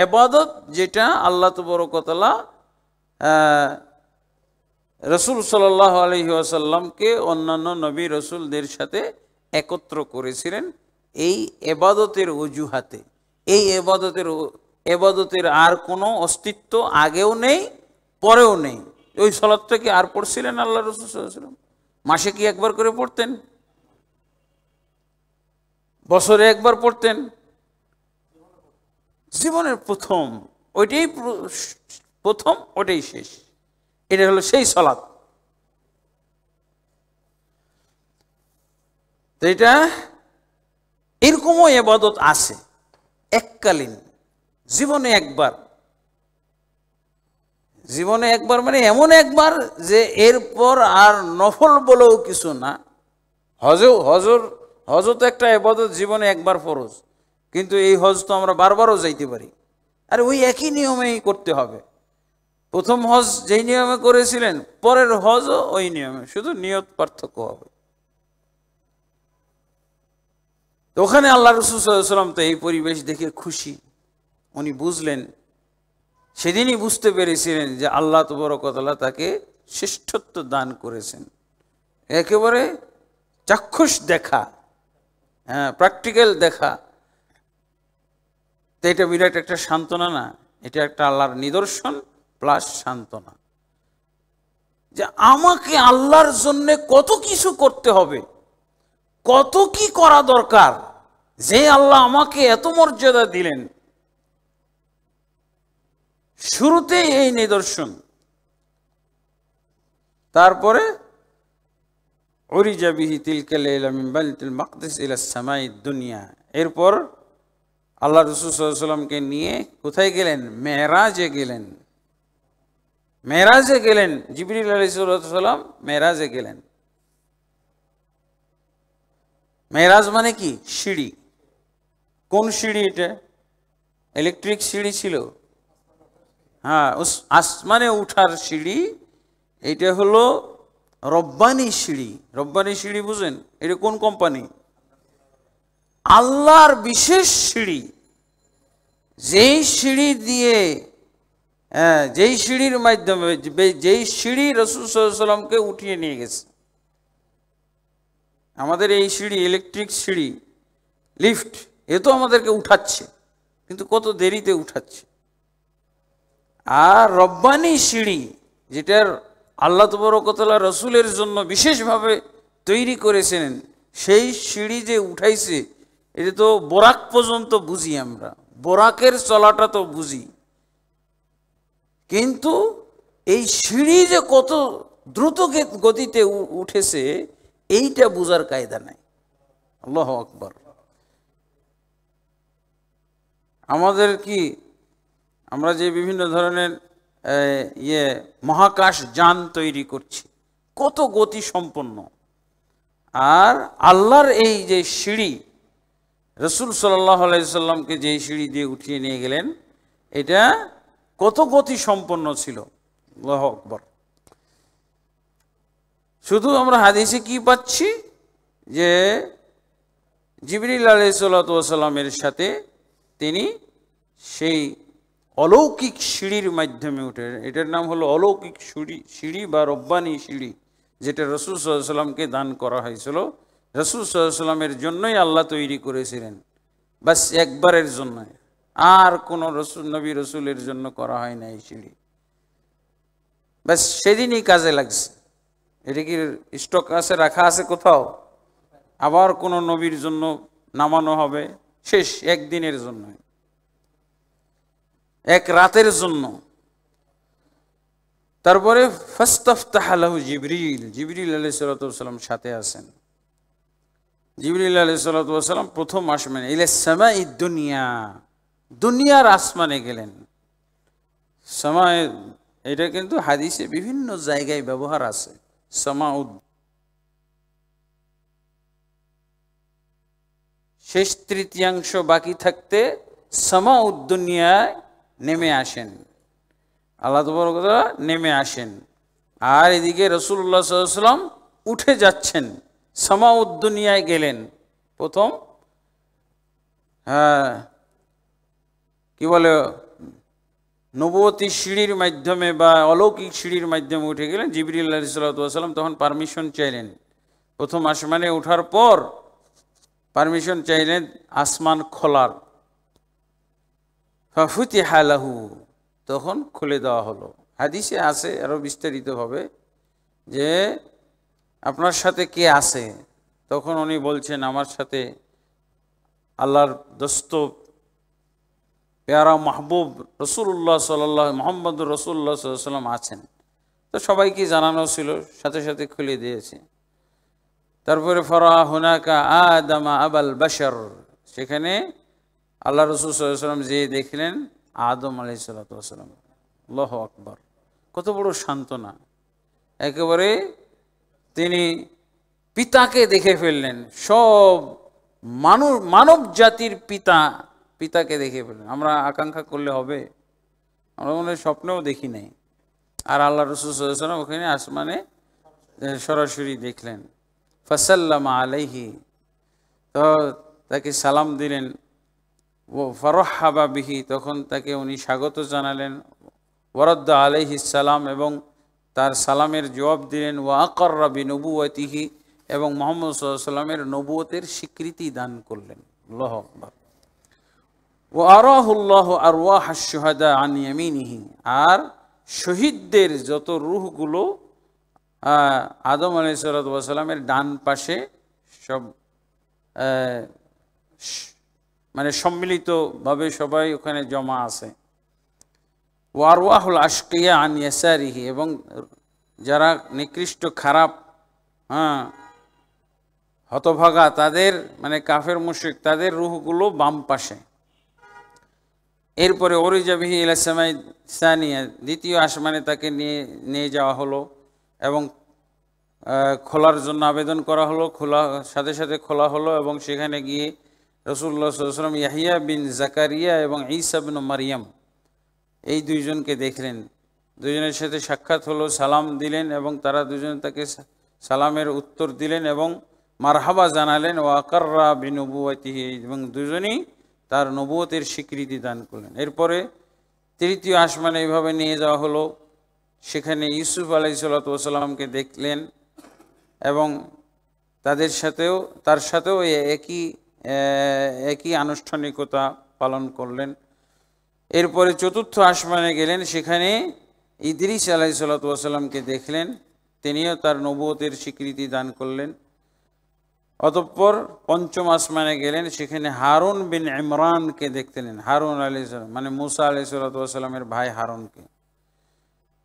ইবাদত, যেটা আল্লাহ তাবারক ওয়া তাআলা রসুল সাল্লাল্লাহু আলাইহি ওয়াসাল্লামকে অন্যান্য নবী রসুলদের সাথে একত্র করেছিলেন এই ইবাদতের অজুহাতে। এই ইবাদতের আর কোনো অস্তিত্ব আগেও নেই, পরেও নেই। ওই সালাতটা কি আর পড়ছিলেন আল্লাহ রসুল সাল্লাল্লাহু আলাইহি ওয়াসাল্লাম? মাসে কি একবার করে পড়তেন? বছরে একবার পড়তেন? জীবনের প্রথম, ওইটাই প্রথম, ওটাই শেষ। এটা হলো সেই সালাত। তো এটা এরকমও ইবাদত আছে এককালীন, জীবনে একবার। জীবনে একবার মানে এমন একবার যে এরপর আর নফল বলেও কিছু না। হজও তো একটা ইবাদত, জীবনে একবার ফরজ, কিন্তু এই হজ তো আমরা বারবারও যাইতে পারি। আর ওই একই নিয়মেই করতে হবে। প্রথম হজ যেই নিয়মে করেছিলেন, পরের হজও ওই নিয়মে, শুধু নিয়ত পার্থক্য হবে। তো ওখানে আল্লাহ রাসূল সাল্লাল্লাহু আলাইহি ওয়াসাল্লাম তো এই পরিবেশ দেখে খুশি। উনি বুঝলেন, সেদিনই বুঝতে পেরেছিলেন যে আল্লাহ তাবারক ওয়া তাআলা তাকে শ্রেষ্ঠত্ব দান করেছেন। একেবারে চাক্ষুষ দেখা, প্র্যাকটিক্যাল দেখা। তো এটা বিরাট একটা সান্ত্বনা না? এটা একটা আল্লাহর নিদর্শন প্লাস সান্ত্বনা, যে আমাকে আল্লাহর জন্য কত কিছু করতে হবে, কত কি করা দরকার, যে আল্লাহ আমাকে এত মর্যাদা দিলেন। শুরুতে এই নিদর্শন, তারপরে উরিজা বিহি তিলকা লাইলা মিন বাইতুল মাকদিস ইলা সামাইদ দুনিয়া। এরপর আল্লাহ রাসূল সাল্লাল্লাহু আলাইহি ওয়াসাল্লামকে নিয়ে কোথায় গেলেন? মেরাজে গেলেন। মেরাজে গেলেন, জিবরিল আলাইহিস সালাম মেরাজে গেলেন। মেরাজ মানে কি? সিঁড়ি। কোন সিঁড়ি এটা? ইলেকট্রিক সিঁড়ি ছিল? হ্যাঁ, আসমানে উঠার সিঁড়ি। এটা হলো রব্বানি সিঁড়ি। রব্বানি সিঁড়ি বুঝেন? এটা কোন কোম্পানি? আল্লাহর বিশেষ সিঁড়ি, যেই সিঁড়ি দিয়ে হ্যাঁ, যেই সিঁড়ির মাধ্যমে, যেই সিঁড়ি রাসূল সাল্লাল্লাহু আলাইহি সাল্লামকে উঠিয়ে নিয়ে গেছে। আমাদের এই সিঁড়ি, ইলেকট্রিক সিঁড়ি, লিফট, এ তো আমাদেরকে উঠাচ্ছে, কিন্তু কত দেরিতে উঠাচ্ছে। আর রব্বানি সিঁড়ি, যেটার আল্লাহ তাবারক ওয়া তাআলা রসুলের জন্য বিশেষভাবে তৈরি করেছেন, সেই সিঁড়ি যে উঠাইছে, এটা তো বোরাক পর্যন্ত বুঝি আমরা, বোরাকের চলাটা তো বুঝি, কিন্তু এই সিঁড়ি যে কত দ্রুত গতিতে উঠেছে এইটা বুঝার কায়দা নাই। আল্লাহু আকবার। আমাদের কি, আমরা যে বিভিন্ন ধরনের মহাকাশ যান তৈরি করছি, কত গতি সম্পন্ন, আর আল্লাহর এই যে সিঁড়ি, রাসূল সাল্লাল্লাহু আলাইহি সাল্লামকে যে সিঁড়ি দিয়ে উঠিয়ে নিয়ে গেলেন, এটা কত গতি সম্পন্ন ছিল। আল্লাহু আকবার। শুধু আমরা হাদিসে কি পাচ্ছি, যে জিবরিল আলাইহিসসালাতু ওয়াসাল্লামের সাথে তিনি সেই অলৌকিক সিঁড়ির মাধ্যমে উঠে, এটার নাম হলো অলৌকিক সিঁড়ি বা রব্বানি সিঁড়ি, যেটা রাসূল সাল্লাল্লাহু আলাইহি সাল্লামকে দান করা হয়েছিল। রাসূল সাল্লাল্লাহু আলাইহি সাল্লামের জন্যই আল্লাহ তৈরি করেছিলেন, বাস একবারের জন্য, আর কোনো নবী রসুলের জন্য করা হয় না এই সিঁড়ি। বাস সেদিনই কাজে লাগছে। এটা কি স্টক আছে, রাখা আছে কোথাও? আবার কোনো নবীর জন্য নামানো হবে, শেষ একদিনের জন্য, এক রাতের জন্য। তারপরে ফাস্তাফতাহ লাহু জিবরিল, জিবরিল আলাইহিস সালাম সাথে আছেন। জিবরিল আলাইহিস সালাম প্রথম আসমানে, ইলা সামাই দুনিয়া, দুনিয়ার আসমানে গেলেন। সামায়ে, এটা কিন্তু হাদিসে বিভিন্ন জায়গায় ব্যবহার আছে। সামাউদ, শেষ তৃতীয়াংশ বাকি থাকতে সামাউদ দুনিয়ায় নেমে আসেন, আল্লাহ তাবারক ওয়া তাআলা নেমে আসেন। আর এদিকে রাসূলুল্লাহ সাল্লাল্লাহু আলাইহি ওয়াসাল্লাম উঠে যাচ্ছেন, সামাউদ দুনিয়ায় গেলেন প্রথম। হ্যাঁ, কি বলে, নবুয়তি সিঁড়ির মাধ্যমে বা অলৌকিক সিঁড়ির মাধ্যমে উঠে গেলেন। জিবরিল আলাইহিস সালাম তখন পারমিশন চাইলেন, প্রথম আসমানে ওঠার পর পারমিশন চাইলেন আসমান খোলার। ফাফুতিহা লাহু, তখন খুলে দেওয়া হলো। হাদিসে আছে আরো বিস্তারিতভাবে যে আপনার সাথে কে আছে, তখন উনি বলছেন আমার সাথে আল্লাহর দোস্ত পেয়ারা মাহবুব রাসূলুল্লাহ সাল্লাল্লাহু মুহাম্মদুর রাসূলুল্লাহ সাল্লাল্লাহু আলাইহি ওয়াসাল্লাম আছেন। তো সবাইকে জানানো ছিল, সাথে সাথে খুলে দিয়েছে। তারপরে ফরা হুনাকা আদামা আবাল বাশার, সেখানে আল্লাহ রাসূল সাল্লাল্লাহু আলাইহি ওয়াসাল্লাম যে দেখলেন আদম আলাইহিস সালাতু ওয়াসালাম। আল্লাহু আকবার, কত বড় সান্ত্বনা! একেবারে তিনি পিতাকে দেখে ফেললেন, সব মানব জাতির পিতাকে দেখে ফেললেন। আমরা আকাঙ্ক্ষা করলে হবে? আমরা মনে হয় স্বপ্নেও দেখি নাই। আর আল্লাহ রাসূল সাল্লাল্লাহু আলাইহি ওয়াসাল্লাম ওখানে আসমানে সরাসরি দেখলেন। ফাসাল্লামা আলাইহি, তো তাকে সালাম দিলেন। ও ফারহাবা বিহি, তখন তাকে উনি স্বাগত জানালেন। ওয়ারাদ্দা আলাইহিস সালাম, এবং তার সালামের জবাব দিলেন। ওয়া আকাররা বিনবুওয়াতিহি, এবং মুহাম্মদ সাল্লাল্লাহু আলাইহি ওয়াসাল্লামের নবুয়তের স্বীকৃতি দান করলেন। আল্লাহু আকবার। ওয়া আরাহুল্লাহু আরওয়াহাশ শুহাদা আন ইয়ামিনিহি, আর শহীদদের যত রূহগুলো আদম আলাইহিস সালামের ডান পাশে সব মানে সম্মিলিতভাবে সবাই ওখানে জমা আছে। ওয়ারওয়াহুল আশকিয়া আন ইয়াসারিহি, এবং যারা নিকৃষ্ট খারাপ, হতভাগা, তাদের মানে কাফের মুশরিক, তাদের রূহগুলো বাম পাশে। এরপরে ওরিজাবিহি ইলা সামাই সানিয়া, দ্বিতীয় আসমানে তাকে নিয়ে যাওয়া হলো এবং খোলার জন্য আবেদন করা হলো। সাথে সাথে খোলা হলো, এবং সেখানে গিয়ে রাসূলুল্লাহ সাল্লাল্লাহু আলাইহি ওয়াসাল্লাম ইয়াহইয়া বিন জাকারিয়া এবং ঈসা ইবনে মারইয়াম, এই দুইজনকে দেখলেন। দুইজনের সাথে সাক্ষাৎ হলো, সালাম দিলেন, এবং তারা দুজন তাকে সালামের উত্তর দিলেন এবং মারহাবা জানালেন। ওয়া আকাররা বিনবুওয়াতিহি, এবং দুজনই তার নবুয়তের স্বীকৃতি দান করলেন। এরপরে তৃতীয় আসমানে এইভাবে নিয়ে যাওয়া হলো, সেখানে ইউসুফ আলাইহিসসালামকে দেখলেন এবং তার সাথেও একই আনুষ্ঠানিকতা পালন করলেন। এরপরে চতুর্থ আসমানে গেলেন, সেখানে ইদ্রিস আলাইহিসসালামকে দেখলেন, তিনিও তার নবুয়তের স্বীকৃতি দান করলেন। অতঃপর পঞ্চম আসমানে গেলেন, সেখানে হারুন বিন ইমরানকে দেখলেন, হারুন আলাইহিসসালাম মানে মুসা আলাইহিসসালামের ভাই হারুনকে,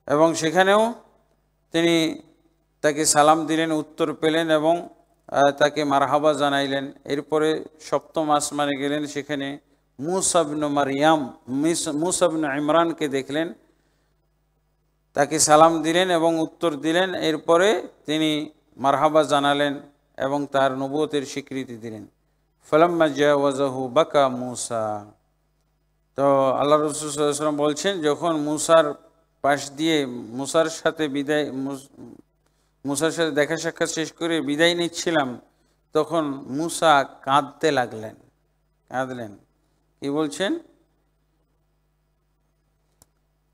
এবং সেখানেও তিনি তাকে সালাম দিলেন, উত্তর পেলেন এবং তাকে মারহাবা জানাইলেন। এরপরে সপ্তম আসমানে গেলেন, সেখানে মুসা ইবনে ইমরানকে দেখলেন, তাকে সালাম দিলেন এবং উত্তর দিলেন। এরপরে তিনি মারহাবা জানালেন এবং তার নবুয়তের স্বীকৃতি দিলেন। ফালাম্মা জাওয়াজাহু বাকা মুসা। তো আল্লাহ রাসূল সাল্লাল্লাহু আলাইহি ওয়াসাল্লাম বলছেন, যখন মুসার পাশ দিয়ে মুসার সাথে দেখা সাক্ষাৎ শেষ করে বিদায় নিচ্ছিলাম, তখন মুসা কাঁদলেন। কি বলছেন?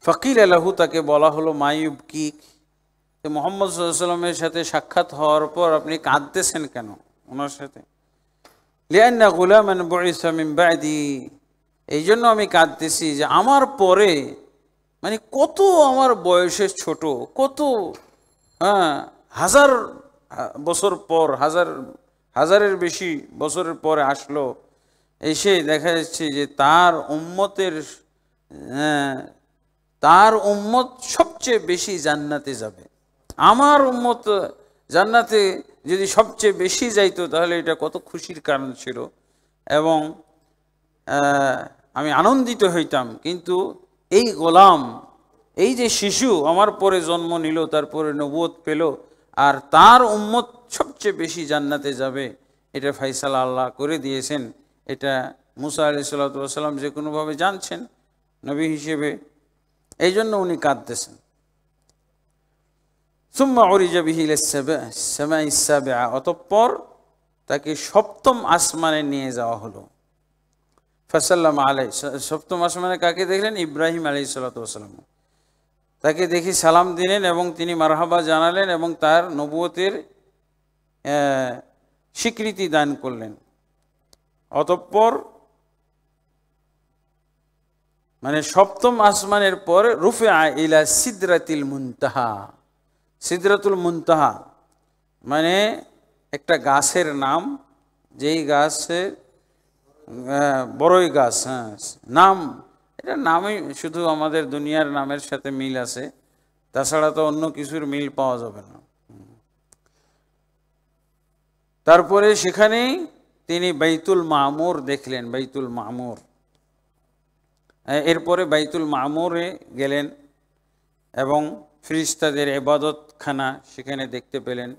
ফাকিল লাহু, তাকে বলা হলো মায়ুবকিক, মুহাম্মদ সাল্লাল্লাহু আলাইহি ওয়াসাল্লামের সাথে সাক্ষাৎ হওয়ার পর আপনি কাঁদতেছেন কেন ওনার সাথে? লিআন্না গুলামান বুইসা মিন বা'দি, এই জন্য আমি কাঁদতেছি যে আমার পরে, মানে কত আমার বয়সের ছোট, কত হাজার বছর পর, হাজারের বেশি বছরের পরে আসলো, এসে দেখা যাচ্ছে যে তার উম্মত সবচেয়ে বেশি জান্নাতে যাবে। আমার উম্মত জান্নাতে যদি সবচেয়ে বেশি যাইতো তাহলে এটা কত খুশির কারণ ছিল এবং আমি আনন্দিত হইতাম। কিন্তু এই গোলাম, এই যে শিশু আমার পরে জন্ম নিল, তারপরে নবুয়ত পেল, আর তার উম্মত সবচেয়ে বেশি জান্নাতে যাবে, এটা ফায়সালা আল্লাহ করে দিয়েছেন। এটা মুসা আলাইহিস সালাম যে কোনোভাবে জানছেন নবী হিসেবে, এই জন্য উনি কাঁদতেছেন। সুম্মা উরিজা বিহি ইলাস সামাই সাবিআ, অতঃপর তাকে সপ্তম আসমানে নিয়ে যাওয়া হলো। ফাসাল্লাম আলাইহি, সপ্তম আসমানে কাকে দেখলেন? ইব্রাহিম আলাইহিসসালাতু ওয়াসালাম। তাকে দেখি সালাম দিলেন এবং তিনি মারহাবা জানালেন এবং তার নবুয়তের স্বীকৃতি দান করলেন। অতঃপর মানে সপ্তম আসমানের পর রুফিআ ইলা সিদরাতিল মুনতাহা। সিদরাতুল মুনতাহা মানে একটা গাছের নাম, যেই গাছের বড়ই গাছ, নাম, এটা নামই শুধু আমাদের দুনিয়ার নামের সাথে মিল আছে, তাছাড়া তো অন্য কিছুর মিল পাওয়া যাবে না। তারপরে সেখানেই তিনি বাইতুল মামুর দেখলেন, বাইতুল মামুর। এরপরে বাইতুল মামুরে গেলেন এবং ফেরেশতাদের ইবাদতখানা সেখানে দেখতে পেলেন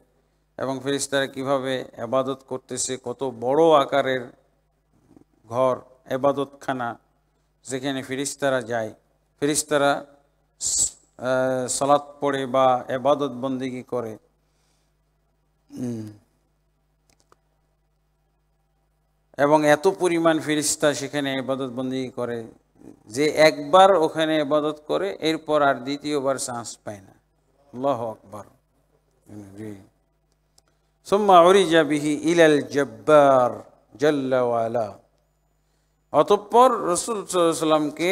এবং ফেরেশতারা কিভাবে ইবাদত করতেছে, কত বড় আকারের ঘর, ইবাদতখানা, যেখানে ফেরেশতারা যায়, ফেরেশতারা সালাত পড়ে বা ইবাদত বন্দেগী করে। এবং এত পরিমাণ ফেরেশতা সেখানে ইবাদত বন্দেগী করে যে একবার ওখানে ইবাদত করে এরপর আর দ্বিতীয়বার চান্স পায় না। আল্লাহু আকবার। সুম্মা উরিজা বিহি ইলাল জব্বার জাল্লা ওয়া আলা, অতঃপর রাসূল সাল্লাল্লাহু আলাইহি ওয়াসাল্লামকে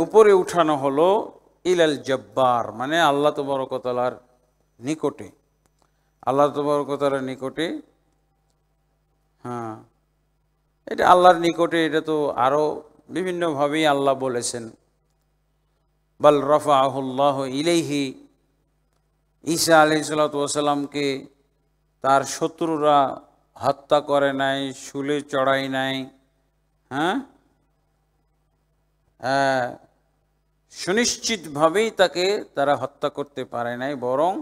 উপরে উঠানো হলো ইলাল জব্বার, মানে আল্লাহ তাবারক ওয়া তাআলার নিকটে, আল্লাহ তাবারক ওয়া তাআলার নিকটে। এটা আল্লাহর নিকটে, এটা তো আরো বিভিন্নভাবেই আল্লাহ বলেছেন। বাল রাফাআহুল্লাহু ইলাইহি, ঈসা আলাইহিসসালাতু ওয়াসাল্লামকে তার শত্রুরা হত্যা করে নাই, শুলে চড়াই নাই, সুনিশ্চিতভাবেই তাকে তারা হত্যা করতে পারে নাই, বরং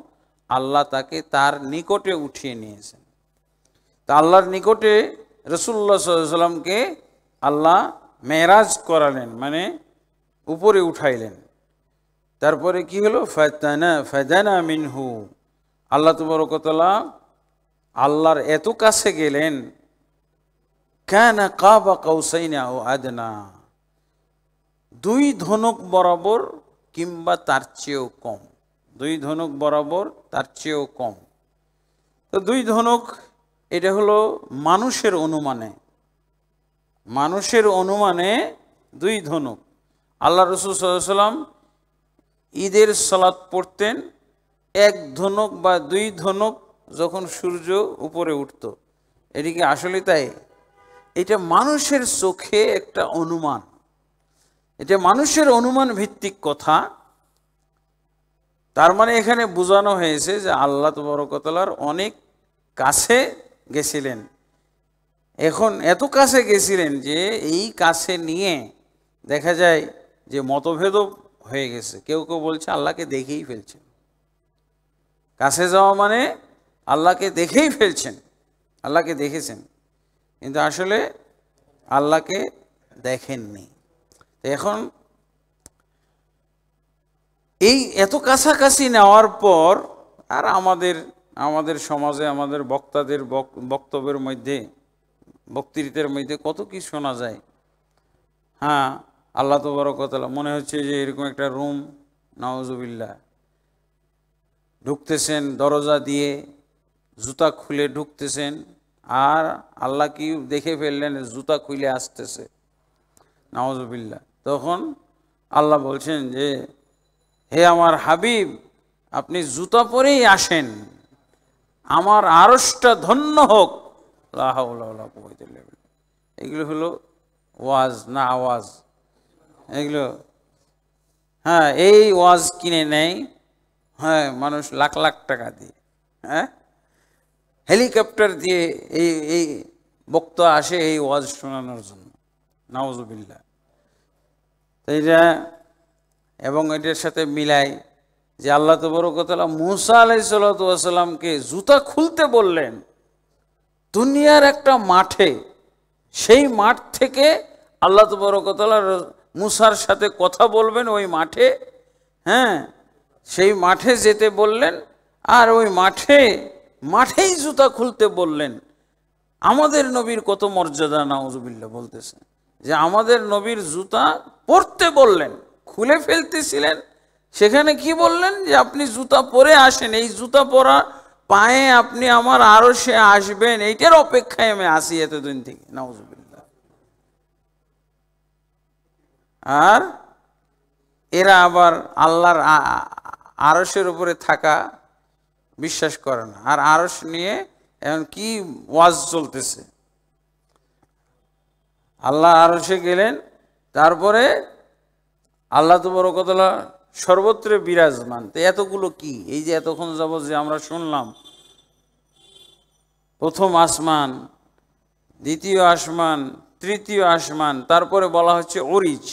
আল্লাহ তাকে তার নিকটে উঠিয়ে নিয়েছেন। তা আল্লাহর নিকটে রাসূলুল্লাহ সাল্লাল্লাহু আলাইহি ওয়াসাল্লামকে আল্লাহ মেরাজ করালেন, মানে উপরে উঠাইলেন। তারপরে কি হলো? ফাদানা মিনহু, আল্লাহ তাবারক ওয়া তাআলা আল্লাহর এত কাছে গেলেন কানা কাবা কাউসাইনা আও আদনা, দুই ধনুক বরাবর কিংবা তার চেয়েও কম, দুই ধনুক বরাবর তার চেয়েও কম। তো দুই ধনুক এটা হলো মানুষের অনুমানে, মানুষের অনুমানে দুই ধনুক। আল্লাহ রাসূল সাল্লাল্লাহু আলাইহি ওয়াসাল্লাম ঈদের সালাত পড়তেন এক ধনুক বা দুই ধনুক যখন সূর্য উপরে উঠত। এটি কি আসলে তাই? এটা মানুষের চোখে একটা অনুমান, এটা মানুষের অনুমান ভিত্তিক কথা। তার মানে এখানে বোঝানো হয়েছে যে আল্লাহ তাবারক ওয়া তাআলার অনেক কাছে গেছিলেন। এখন এত কাছে গেছিলেন যে এই কাছে নিয়ে দেখা যায় যে মতভেদও হয়ে গেছে। কেউ কেউ বলছে আল্লাহকে দেখেই ফেলছেন, কাছে যাওয়া মানে আল্লাহকে দেখেই ফেলছেন, আল্লাহকে দেখেছেন, কিন্তু আসলে আল্লাহকে দেখেননি। এখন এই এত কাছাকাছি নেওয়ার পর আর আমাদের সমাজে আমাদের বক্তাদের বক্তব্যের মধ্যে, বক্তৃতার মধ্যে কত কি শোনা যায়। হ্যাঁ, আল্লাহ তাবারক ওয়া তাআলা মনে হচ্ছে যে এরকম একটা রুম, নাউজুবিল্লাহ, ঢুকতেছেন দরজা দিয়ে, জুতা খুলে ঢুকতেছেন, আর আল্লাহ কি দেখে ফেললেন জুতা খুলে আসতেছে, নাউজুবিল্লাহ। তখন আল্লাহ বলছেন যে হে আমার হাবিব, আপনি জুতা পরেই আসেন, আমার আরশটা ধন্য হোক। লা হাওলা ওয়ালা কুওয়াতা ইল্লা বিল্লাহ। এগুলো হলো ওয়াজ না আওয়াজ? এগুলো হ্যাঁ, এই ওয়াজ কিনে নেয়, হ্যাঁ, মানুষ লাখ লাখ টাকা দিয়ে, হ্যাঁ, হেলিকপ্টার দিয়ে এই এই বক্তা আসে এই ওয়াজ শোনানোর জন্য, নাউজুবিল্লাহ। এইটা এবং এটার সাথে মিলাই যে আল্লাহ তাবারক ওয়া তাআলা মূসা আলাইহিস সালাতু ওয়াস সালামকে জুতা খুলতে বললেন দুনিয়ার একটা মাঠে, সেই মাঠ থেকে আল্লাহ তাবারক ওয়া তাআলা মূসার সাথে কথা বলবেন ওই মাঠে, হ্যাঁ, সেই মাঠে যেতে বললেন, আর ওই মাঠেই জুতা খুলতে বললেন। আমাদের নবীর কত মর্যাদা, নাউজুবিল্লাহ, বলতেছে যে আমাদের নবীর জুতা পরতে বললেন, খুলে ফেলতেছিলেন, সেখানে কি বললেন যে আপনি জুতা পরে আসেন, এই জুতা পরা পায়ে আপনি আমার আরশে আসবেন, এইটার অপেক্ষায় আমি আসি এতদিন থেকে, নাউজুবিল্লাহ। আর এরা আবার আল্লাহর আরশের উপরে থাকা বিশ্বাস করে না, আর আরশ নিয়ে এখন কি ওয়াজ চলতেছে। আল্লাহ আরশে গেলেন, তারপরে আল্লাহ তাবারক ওয়া তাআলা সর্বত্র বিরাজমান। তো এতগুলো কি, এই যে এতক্ষণ যাবত যে আমরা শুনলাম, প্রথম আসমান, দ্বিতীয় আসমান, তৃতীয় আসমান, তারপরে বলা হচ্ছে অরিজ,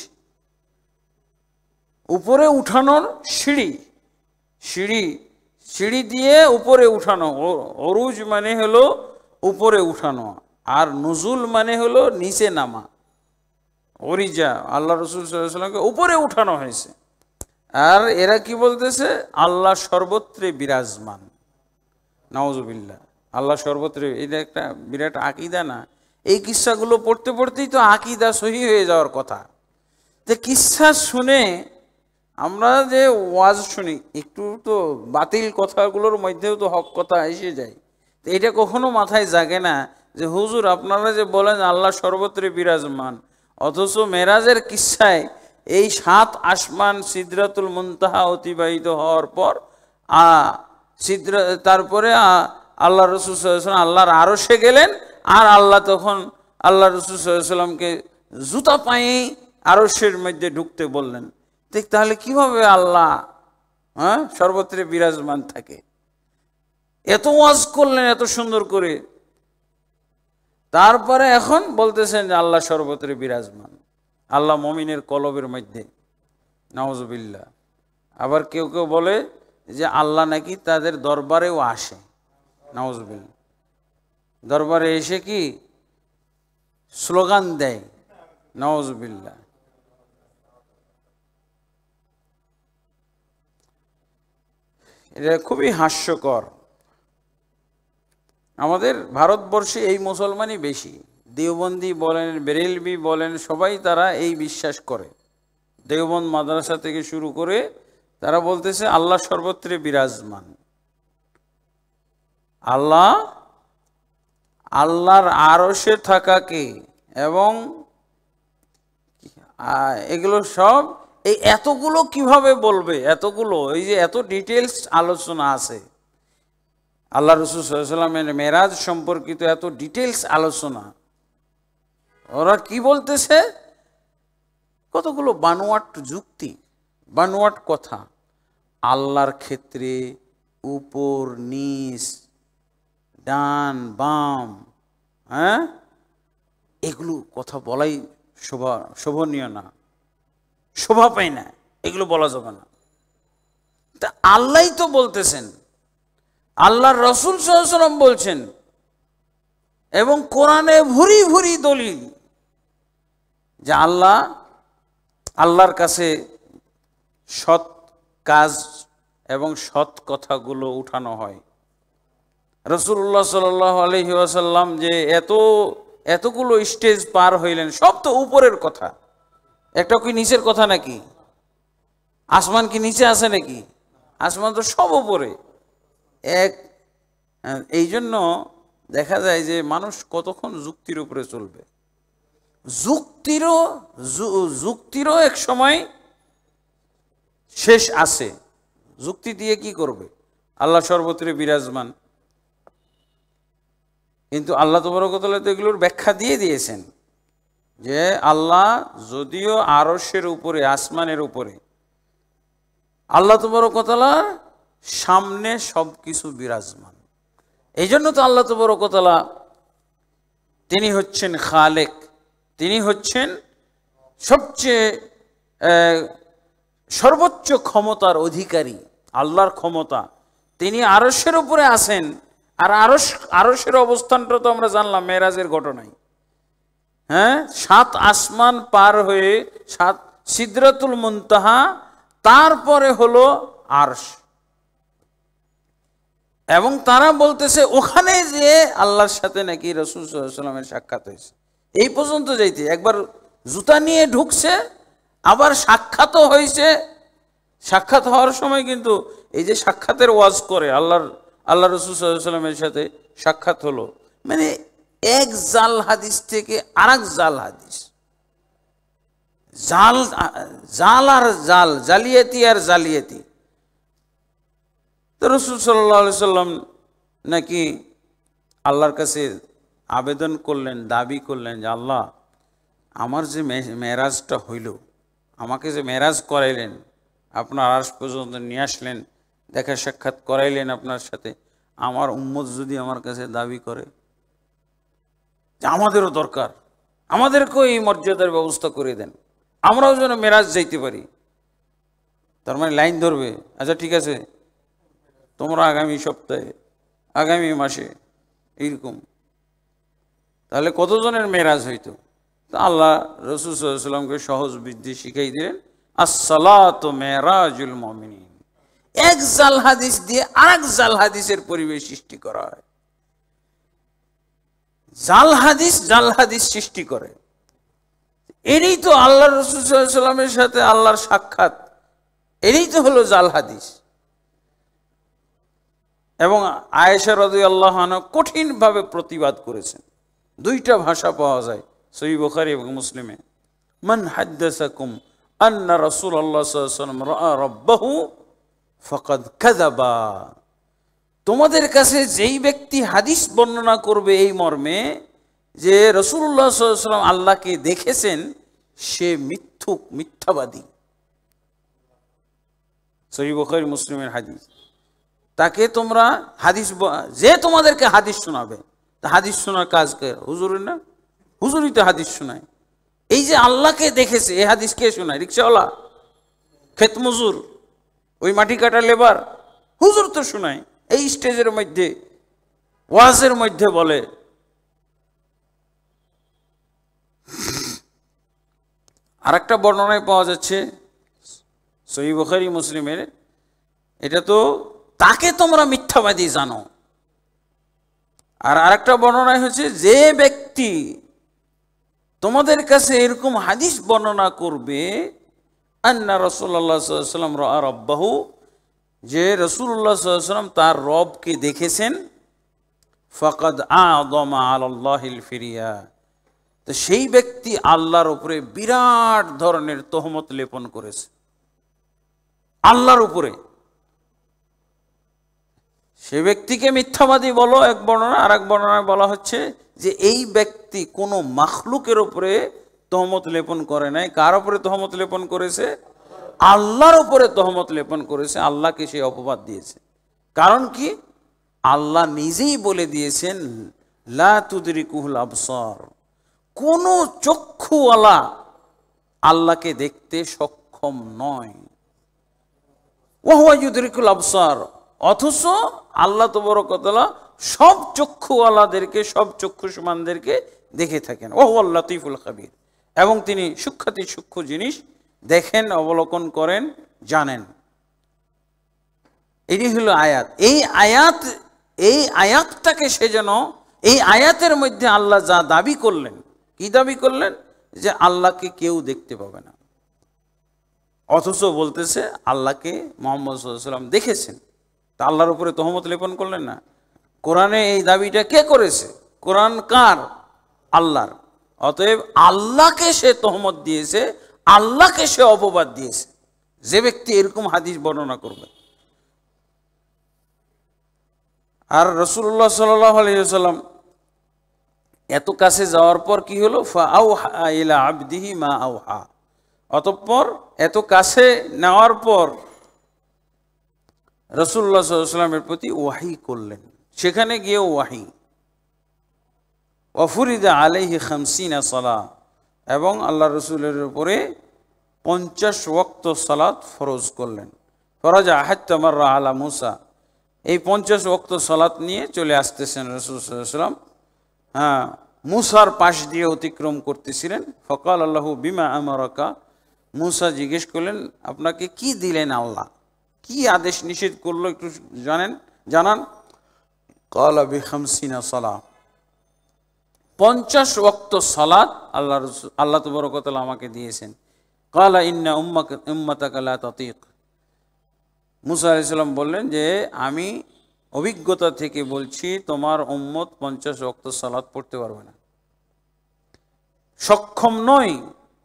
উপরে উঠানোর সিঁড়ি, সিঁড়ি দিয়ে উপরে উঠানো। অরুজ মানে হলো উপরে উঠানো, আর নুজুল মানে হলো নিচে নামা। অরিজা, আল্লাহ রাসূল সাল্লাল্লাহু আলাইহি ওয়াসাল্লামকে উপরে উঠানো হয়েছে। আর এরা কি বলতেছে? আল্লাহ সর্বত্রে বিরাজমান, নাউজুবিল্লাহ। আল্লাহ সর্বত্রে, এটা একটা বিরাট আকীদা না? এই কিস্সাগুলো পড়তে পড়তেই তো আকীদা সহি হয়ে যাওয়ার কথা। যে কিস্সা শুনে আমরা যে ওয়াজ শুনি, একটু তো বাতিল কথাগুলোর মধ্যেও তো হক কথা এসে যায়। তো এটা কখনো মাথায় জাগে না যে হুজুর আপনারা যে বলেন আল্লাহ সর্বত্রে বিরাজমান, অথচ মেরাজের কিস্সায় এই 7 আসমান সিদরাতুল মুনতাহা অতিবাহিত হওয়ার পর তারপরে আল্লাহ রাসূল সাল্লাল্লাহু আলাইহি ওয়াসাল্লাম আল্লাহর আরশে গেলেন, আর আল্লাহ তখন আল্লাহ রাসূল সাল্লাল্লাহু আলাইহি ওয়াসাল্লামকে জুতা পায়ে আরশের মধ্যে ঢুকতে বললেন। ঠিক, তাহলে কিভাবে আল্লাহ সর্বত্রে বিরাজমান থাকে? এত ওয়াজ করলেন এত সুন্দর করে, তারপরে এখন বলতেছেন যে আল্লাহ সর্বত্রে বিরাজমান, আল্লাহ মুমিনের কলবের মধ্যে, নাউজুবিল্লাহ। আবার কেউ কেউ বলে যে আল্লাহ নাকি তাদের দরবারেও আসে, নাউজুবিল্লাহ। দরবারে এসে কি স্লোগান দেয়, নাউজুবিল্লাহ। এটা খুবই হাস্যকর। আমাদের ভারতবর্ষে এই মুসলমানই বেশি, দেওবন্দি বলেন, বেরেলভি বলেন, সবাই তারা এই বিশ্বাস করে। দেওবন্দ মাদ্রাসা থেকে শুরু করে তারা বলতেছে আল্লাহ সর্বত্রে বিরাজমান। আল্লাহর আরশে থাকাকে এবং এগুলো সব এই এতগুলো কিভাবে বলবে, এতগুলো এই যে এত ডিটেলস আলোচনা আছে আল্লাহ রাসূল সাল্লাল্লাহু আলাইহি ওয়াসাল্লামের মেরাজ সম্পর্কিত, এত ডিটেলস আলোচনা, ওরা কি বলতেছে? কতগুলো বানোয়াট যুক্তি, বানোয়াট কথা। আল্লাহর ক্ষেত্রে উপর নিচ, ডান বাম, হ্যাঁ, এগুলো কথা বলাই শোভনীয় না, শোভা পায় না, এগুলো বলা যাবে না। তা আল্লাহই তো বলতেছেন, আল্লাহর রাসূল সাল্লাল্লাহু আলাইহি ওয়াসাল্লাম বলছেন, এবং কোরআনে ভুরি ভুরি দলিল যে আল্লাহর কাছে সৎ কাজ এবং সৎ কথাগুলো উঠানো হয়। রাসূলুল্লাহ সাল্লাল্লাহু আলাইহি ওয়াসাল্লাম যে এতগুলো স্টেজ পার হইলেন, সব তো উপরের কথা, একটা কি নিচের কথা নাকি? আসমান কি নিচে আছে নাকি? আসমান তো সব উপরে এক। এই জন্য দেখা যায় যে মানুষ কতক্ষণ যুক্তির উপরে চলবে। যুক্তিরও এক সময় শেষ আছে। যুক্তি দিয়ে কি করবে? আল্লাহ সর্বত্রে বিরাজমান, কিন্তু আল্লাহ তাবারক ওয়া তাআলা তো এগুলোর ব্যাখ্যা দিয়ে দিয়েছেন যে আল্লাহ যদিও আরশের উপরে, আসমানের উপরে, আল্লাহ তাবারক ওয়া তাআলার সামনে সব কিছু বিরাজমান। এই জন্য তো আল্লাহ তাবারক ওয়া তাআলা তিনি হচ্ছেন খালেক, তিনি হচ্ছেন সবচেয়ে সর্বোচ্চ ক্ষমতার অধিকারী। আল্লাহর ক্ষমতা, তিনি আরশের উপরে আছেন। আর আরশের অবস্থানটা তো আমরা জানলাম মেরাজের ঘটনায়, হ্যাঁ, 7 আসমান পার হয়ে সিদরাতুল মুনতাহা, তারপরে হলো আরশ। এবং তারা বলতেছে ওখানে যে আল্লাহর সাথে নাকি রাসূল সাল্লাল্লাহু আলাইহি ওয়াসাল্লামের সাক্ষাৎ হয়েছে। এই পর্যন্ত যাইতে একবার জুতা নিয়ে ঢুকছে, আবার সাক্ষাৎও হয়েছে। সাক্ষাৎ হওয়ার সময় কিন্তু এই যে সাক্ষাতের ওয়াজ করে আল্লাহ রাসূল সাল্লাল্লাহু আলাইহি ওয়াসাল্লামের সাথে সাক্ষাৎ হলো, মানে এক জাল হাদিস থেকে আরেক জাল হাদিস, জাল আর জাল, জালিয়াতি আর জালিয়াতি। তো রাসূল সাল্লাল্লাহু আলাইহি ওয়াসাল্লাম নাকি আল্লাহর কাছে আবেদন করলেন, দাবি করলেন যে আল্লাহ, আমার যে মেরাজটা হইল, আমাকে যে মেরাজ করাইলেন, আপনার আরশ পর্যন্ত নিয়ে আসলেন, দেখা সাক্ষাৎ করাইলেন আপনার সাথে, আমার উম্মত যদি আমার কাছে দাবি করে যে আমাদেরও দরকার, আমাদেরকেও এই মর্যাদার ব্যবস্থা করে দেন, আমরাও যেন মেরাজ যাইতে পারি, তার মানে লাইন ধরবে, আচ্ছা ঠিক আছে তোমরা আগামী সপ্তাহে, আগামী মাসে, এইরকম। তাহলে কতজনের মেরাজ হইতো? তা আল্লাহ রাসূল সাল্লাল্লাহু আলাইহি ওয়াসাল্লামকে সহজ বিদ্যে শিখাই দিলেন, আসসালাতু মিরাজুল মুমিনিন। এক জাল হাদিস দিয়ে আরেক জাল হাদিসের পরিবেশ সৃষ্টি করা হয়। জাল হাদিস সৃষ্টি করে। এরই তো আল্লাহ রাসূল সাল্লাল্লাহু আলাইহি ওয়াসাল্লামের সাথে আল্লাহর সাক্ষাৎ, এরই তো হলো জাল হাদিস। এবং আয়েশা রাদিয়াল্লাহু আনহা কঠিনভাবে প্রতিবাদ করেছেন। দুইটা ভাষা পাওয়া যায় সহিহ বুখারী এবং মুসলিমে, মান হাদ্দাসাকুম আন্না রাসূলুল্লাহ সাল্লাল্লাহু আলাইহি ওয়াসাল্লাম রাআ রাব্বাহু ফাকাদ কাযাবা। তোমাদের কাছে যেই ব্যক্তি হাদিস বর্ণনা করবে এই মর্মে যে রাসূলুল্লাহ সাল্লাল্লাহু আলাইহি ওয়াসাল্লাম আল্লাহকে দেখেছেন, সে মিথ্যাবাদী। সহিহ বুখারী মুসলিমের হাদিস। তাকে তোমরা হাদিস, যে তোমাদেরকে হাদিস শোনাবে, তা হাদিস শোনার কাজ কে? হুজুরের না? হুজুরই তো হাদিস শোনায়। এই যে আল্লাহকে দেখেছে, এই হাদিস কে শোনায়? রিকশাওয়ালা, ক্ষেত মজুর, ওই মাটি কাটা লেবার, হুজুর তো শোনায়। এই স্টেজের মধ্যে, ওয়াজের মধ্যে বলে। আর একটা বর্ণনায় পাওয়া যাচ্ছে সহিহ বুখারী মুসলিমের, এটা তো তাকে তোমরা মিথ্যাবাদী জানো। আর আরেকটা বর্ণনায় হচ্ছে, যে ব্যক্তি তোমাদের কাছে এরকম হাদিস বর্ণনা করবে আন্না রাসূলুল্লাহ সাল্লাল্লাহু আলাইহি ওয়াসাল্লাম রাআ রাব্বাহু, যে রাসূলুল্লাহ সাল্লাল্লাহু আলাইহি ওয়াসাল্লাম তার রবকে দেখেছেন, ফাকাদ আযমা আলাল্লাহিল ফিরিয়া, তো সেই ব্যক্তি আল্লাহর উপরে বিরাট ধরনের তহমত লেপন করেছে। আল্লাহর উপরে সে ব্যক্তিকে মিথ্যাবাদী বলো এক বর্ণনা, আর এক বর্ণনায় বলা হচ্ছে যে এই ব্যক্তি কোনো মাখলুকের উপরে তহমত লেপন করে নাই। কার উপরে তহমত লেপন করেছে? আল্লাহর উপরে তহমত লেপন করেছে, আল্লাহকে সে অপবাদ দিয়েছে। কারণ কি? আল্লাহ নিজেই বলে দিয়েছেন লা তুদরিকুহুল আবসার, কোন চক্ষুওয়ালা আল্লাহকে দেখতে সক্ষম নয়। ওয়া হুয়া ইউদরিকুল আবসার, অথচ আল্লাহ তাবারক ওয়া তাআলা সব চক্ষুওয়ালাদেরকে, সব চক্ষুসমানদেরকে দেখে থাকেন। ওয়া হুয়াল লাতীফুল খাবীর, এবং তিনি সূক্ষ্মাতি সূক্ষ্ম জিনিস দেখেন, অবলোকন করেন, জানেন। এটি হলো আয়াত। এই আয়াতটাকে সে যেন, এই আয়াতের মধ্যে আল্লাহ যা দাবি করলেন, কি দাবি করলেন? যে আল্লাহকে কেউ দেখতে পাবে না, অথচ বলতেছে আল্লাহকে মুহাম্মদ সাল্লাল্লাহু আলাইহি ওয়াসাল্লাম দেখেছেন। তা আল্লাহর উপরে তহমত লেপন করলেন না। কোরআনে এই দাবিটা কে করেছে? কোরআন কার? আল্লাহর। অতএব আল্লাহকে সে তহমত দিয়েছে, আল্লাহকে সে অপবাদ দিয়েছে, যে ব্যক্তি এরকম হাদিস বর্ণনা করবে। আর রাসূলুল্লাহ সাল্লাল্লাহু আলাইহি ওয়াসাল্লাম এত কাছে যাওয়ার পর কি হলো? ফাআউহা ইলা আবদিহি মা আওহা, অতঃপর এত কাছে নেওয়ার পর রাসূলুল্লাহ সাল্লাল্লাহু আলাইহি ওয়াসাল্লামের প্রতি ওয়াহী করলেন। সেখানে গিয়ে ওয়াহী, ওয়া ফুরিদা আলাইহি 50 সালাহ, এবং আল্লাহ রাসূলের উপরে 50 ওয়াক্ত সালাত ফরজ করলেন। ফরাজা হাত্তা মাররা আলা মুসা, এই 50 ওয়াক্ত সালাত নিয়ে চলে আসতেছেন রাসূল সাল্লাল্লাহু আলাইহি ওয়াসাল্লাম। মুসার পাশ দিয়ে অতিক্রম করতেছিলেন। ফকাল আল্লাহু বিমা আমারাকা, মুসা জিজ্ঞেস করলেন আপনাকে কি দিলেন আল্লাহ, কি আদেশ নিষেধ করলো একটু জানান। ক্বালা বি 50 সালাহ, 50 ওয়াক্ত সালাত আল্লাহ তাবারক ওয়া তাআলা আমাকে দিয়েছেন। ক্বালা ইন্না উম্মাতাকা লা তাতিক, মুসা আলাইহিস সালাম বললেন যে আমি অভিজ্ঞতা থেকে বলছি তোমার উম্মত 50 ওয়াক্ত সালাত পড়তে পারবে না, সক্ষম নয়।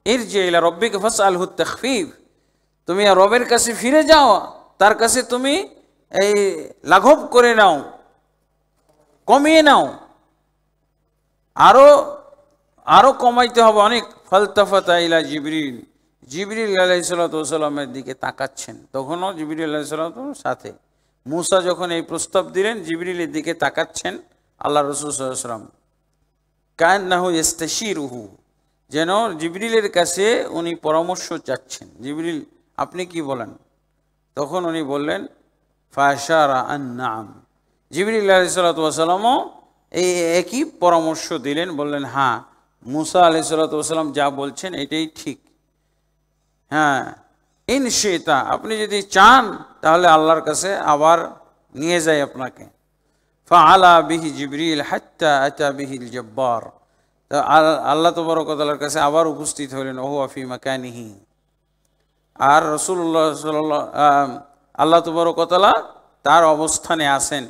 ইরজি ইলা রাব্বিকা ফাসআলহু তাখফীফ, তুমি রবের কাছে ফিরে যাও, তার কাছে তুমি এই লাঘব করে নাও, কমিয়ে নাও, আরো কমাইতে হবে অনেক। ফালতাফাতা ইলা জিবরিল, জিবরিল আলাইহিস সালাতু ওয়াস সালামের দিকে তাকাচ্ছেন, তখনও জিবরিল আলাইহিস সালাতু সাথে। মুসা যখন এই প্রস্তাব দিলেন, জিবরিলের দিকে তাকাচ্ছেন আল্লাহ রাসূল সাল্লাল্লাহু আলাইহি ওয়াসাল্লাম, কান্নাহু ইস্তাশিরুহু, যেন জিবরিলের কাছে উনি পরামর্শ চাচ্ছেন। জিবরিল আপনি কি বলেন? তখন উনি বললেন ফাশারা আন-নাম, জিবরিল আলাইহিস সালাতু ওয়াস সালামও এই একই পরামর্শ দিলেন, বললেন হ্যাঁ মুসা আলাইহিস সালাতু ওয়াস সালাম যা বলছেন এটাই ঠিক। হ্যাঁ, ইনশিতা, আপনি যদি চান তাহলে আল্লাহর কাছে আবার নিয়ে যাই আপনাকে। ফাআলা বিহি জিবরিল হাত্তা আতা বিহিল জব্বার, আল্লাহ তাবারক ওয়া তাআলার কাছে আবার উপস্থিত হলেন, ওহু ফি মাকানিহি। আর রাসূলুল্লাহ আল্লাহ তাবারক ওয়া তাআলা তার অবস্থানে আছেন।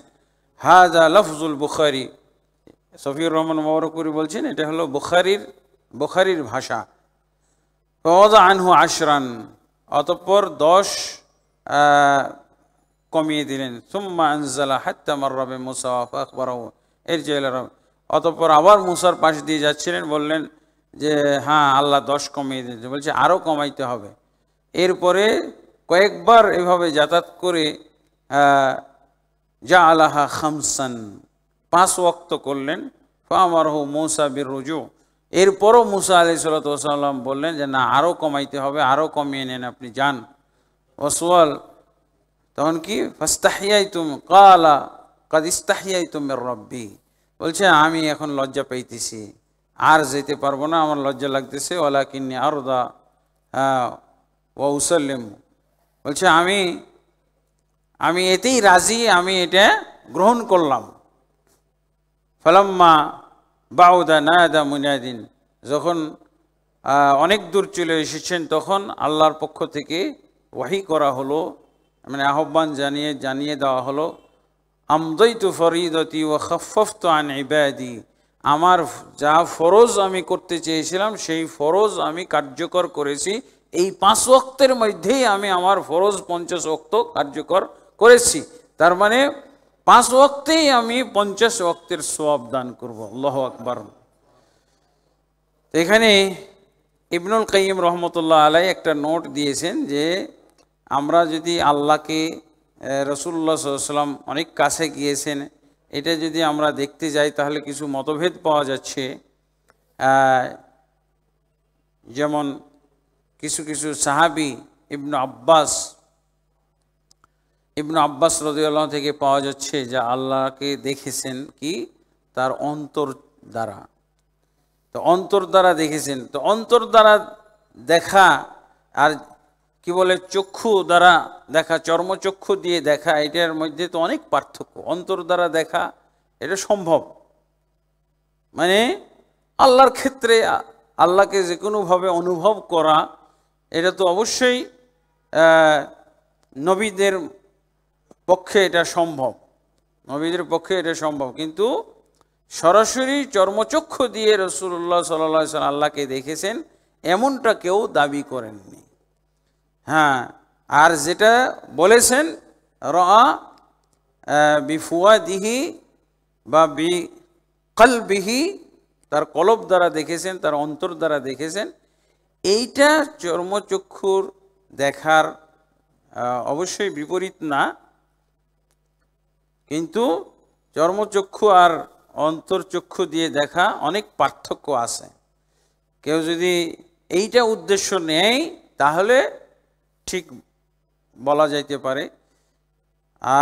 হাযা লফজুল বুখারী, সফিউর রহমান মুবারকপুরি বলছেন এটা হলো বুখারীর ভাষা। ফাওয়াযা আনহু 10, অতঃপর 10 কমিয়ে দিলেন। সুম্মা আনজালা হাত্তা মাররা বিমুসা ফাখবারাহু ইরজি ইলা রাব্বিক, অতঃপর আবার মুসার পাশ দিয়ে যাচ্ছিলেন, বললেন যে হ্যাঁ আল্লাহ 10 কমিয়ে দিয়েছে, বলছে আরও কমাইতে হবে। এরপরে কয়েকবার এভাবে যাতায়াত করে জাআলাহা 5 ওয়াক্ত করলেন। ফামারহু মুসা বিররুজু, এরপরও মুসা আলাইহিস সালাতু ওয়াস সালাম বললেন যে না আরও কমাইতে হবে, আরও কমিয়ে নেন, আপনি যান। ওয়াসওয়াল, তখন কি ফাস্তাহিয়াইতুম, ক্বালা কাদ ইস্তাহিয়াইতুম মির রাব্বি, বলছে আমি এখন লজ্জা পাইতেছি, আর যেতে পারবো না, আমার লজ্জা লাগতেছে। ওয়ালাকিন্নী আরদা ওয়া উসাল্লিম, বলছে আমি এতেই রাজি, আমি এটা গ্রহণ করলাম। ফালাম্মা বাউদা নাদা মুনাদিন, যখন অনেক দূর চলে এসেছেন তখন আল্লাহর পক্ষ থেকে ওয়াহি করা হলো, মানে আহ্বান জানিয়ে দেওয়া হলো, আমদাইতু ফরিদতি ওয়া খাফফতু আন ইবাদি, আমার যা ফরজ আমি করতে চেয়েছিলাম সেই ফরজ আমি কার্যকর করেছি। এই 5 ওয়াক্তের মধ্যেই আমি আমার ফরজ 50 ওয়াক্ত কার্যকর করেছি। তার মানে 5 ওয়াক্তেই আমি 50 ওয়াক্তের সওয়াব দান করব। আল্লাহু আকবার। এখানে ইবনুল কাইয়িম রহমতুল্লাহ আলাই একটা নোট দিয়েছেন যে আমরা যদি আল্লাহকে, রাসূলুল্লাহ সাল্লাল্লাহু আলাইহি ওয়াসাল্লাম অনেক কাছে গিয়েছেন, এটা যদি আমরা দেখতে যাই তাহলে কিছু মতভেদ পাওয়া যাচ্ছে। যেমন কিছু কিছু সাহাবী ইবনু আব্বাস রাদিয়াল্লাহু থেকে পাওয়া যাচ্ছে যে আল্লাহকে দেখেছেন কি তার অন্তর দ্বারা। তো অন্তর দ্বারা দেখেছেন, তো অন্তর দ্বারা দেখা আর কি বলে চক্ষু দ্বারা দেখা, চর্মচক্ষু দিয়ে দেখা, এটার মধ্যে তো অনেক পার্থক্য। অন্তর দ্বারা দেখা এটা সম্ভব, মানে আল্লাহর ক্ষেত্রে আল্লাহকে যে কোনোভাবে অনুভব করা, এটা তো অবশ্যই নবীদের পক্ষে এটা সম্ভব, নবীদের পক্ষে এটা সম্ভব। কিন্তু সরাসরি চর্মচক্ষু দিয়ে রাসূলুল্লাহ সাল্লাল্লাহু আলাইহি ওয়াসাল্লাম আল্লাহকে দেখেছেন এমনটা কেউ দাবি করেননি। হ্যাঁ, আর যেটা বলেছেন রাআ বিফুয়াদিহি বা বিকলবিহি, তার কলব দ্বারা দেখেছেন, তার অন্তর দ্বারা দেখেছেন, এইটা চর্মচক্ষুর দেখার অবশ্যই বিপরীত না, কিন্তু চর্মচক্ষু আর অন্তর্চক্ষু দিয়ে দেখা অনেক পার্থক্য আছে। কেউ যদি এইটা উদ্দেশ্য নেয় তাহলে ঠিক বলা যাইতে পারে।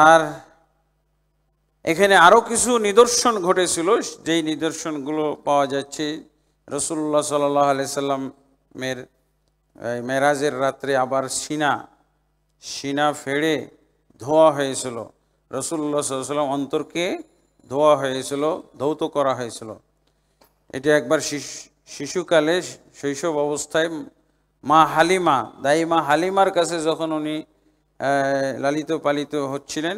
আর এখানে আরও কিছু নিদর্শন ঘটেছিল, যেই নিদর্শনগুলো পাওয়া যাচ্ছে রাসূলুল্লাহ সাল্লাল্লাহু আলাইহি সাল্লামের মেরাজের রাত্রে আবার সিনা ফেড়ে ধোয়া হয়েছিল, রাসূলুল্লাহ সাল্লাল্লাহু আলাইহি সাল্লাম অন্তরকে ধোয়া হয়েছিল, ধৌত করা হয়েছিল। এটা একবার শিশুকালে শৈশব অবস্থায় দাই মা হালিমার কাছে যখন উনি লালিত পালিত হচ্ছিলেন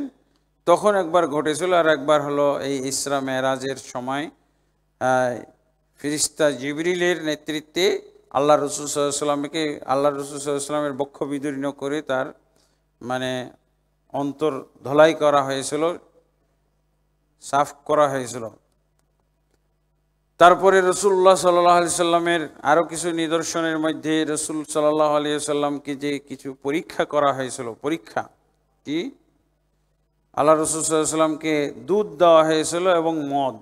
তখন একবার ঘটেছিল। আর একবার হলো এই ইসরা মেরাজের সময় ফেরেশতা জিবরিলের নেতৃত্বে আল্লাহ রাসূল সাল্লাল্লাহু আলাইহি সাল্লামকে আল্লাহ রাসূল সাল্লাল্লাহু আলাইহি সাল্লামের বক্ষ বিদীর্ণ করে তার মানে অন্তর ধলাই করা হয়েছিল, সাফ করা হয়েছিল। তারপরে রাসূলুল্লাহ সাল্লাল্লাহু আলাইহি সাল্লামের আরও কিছু নিদর্শনের মধ্যে রাসূল সাল্লাল্লাহু আলাইহি সাল্লামকে যে কিছু পরীক্ষা করা হয়েছিল, পরীক্ষা কি, আল্লাহ রাসূল সাল্লাল্লাহু আলাইহি সাল্লামকে দুধ দেওয়া হয়েছিল এবং মদ।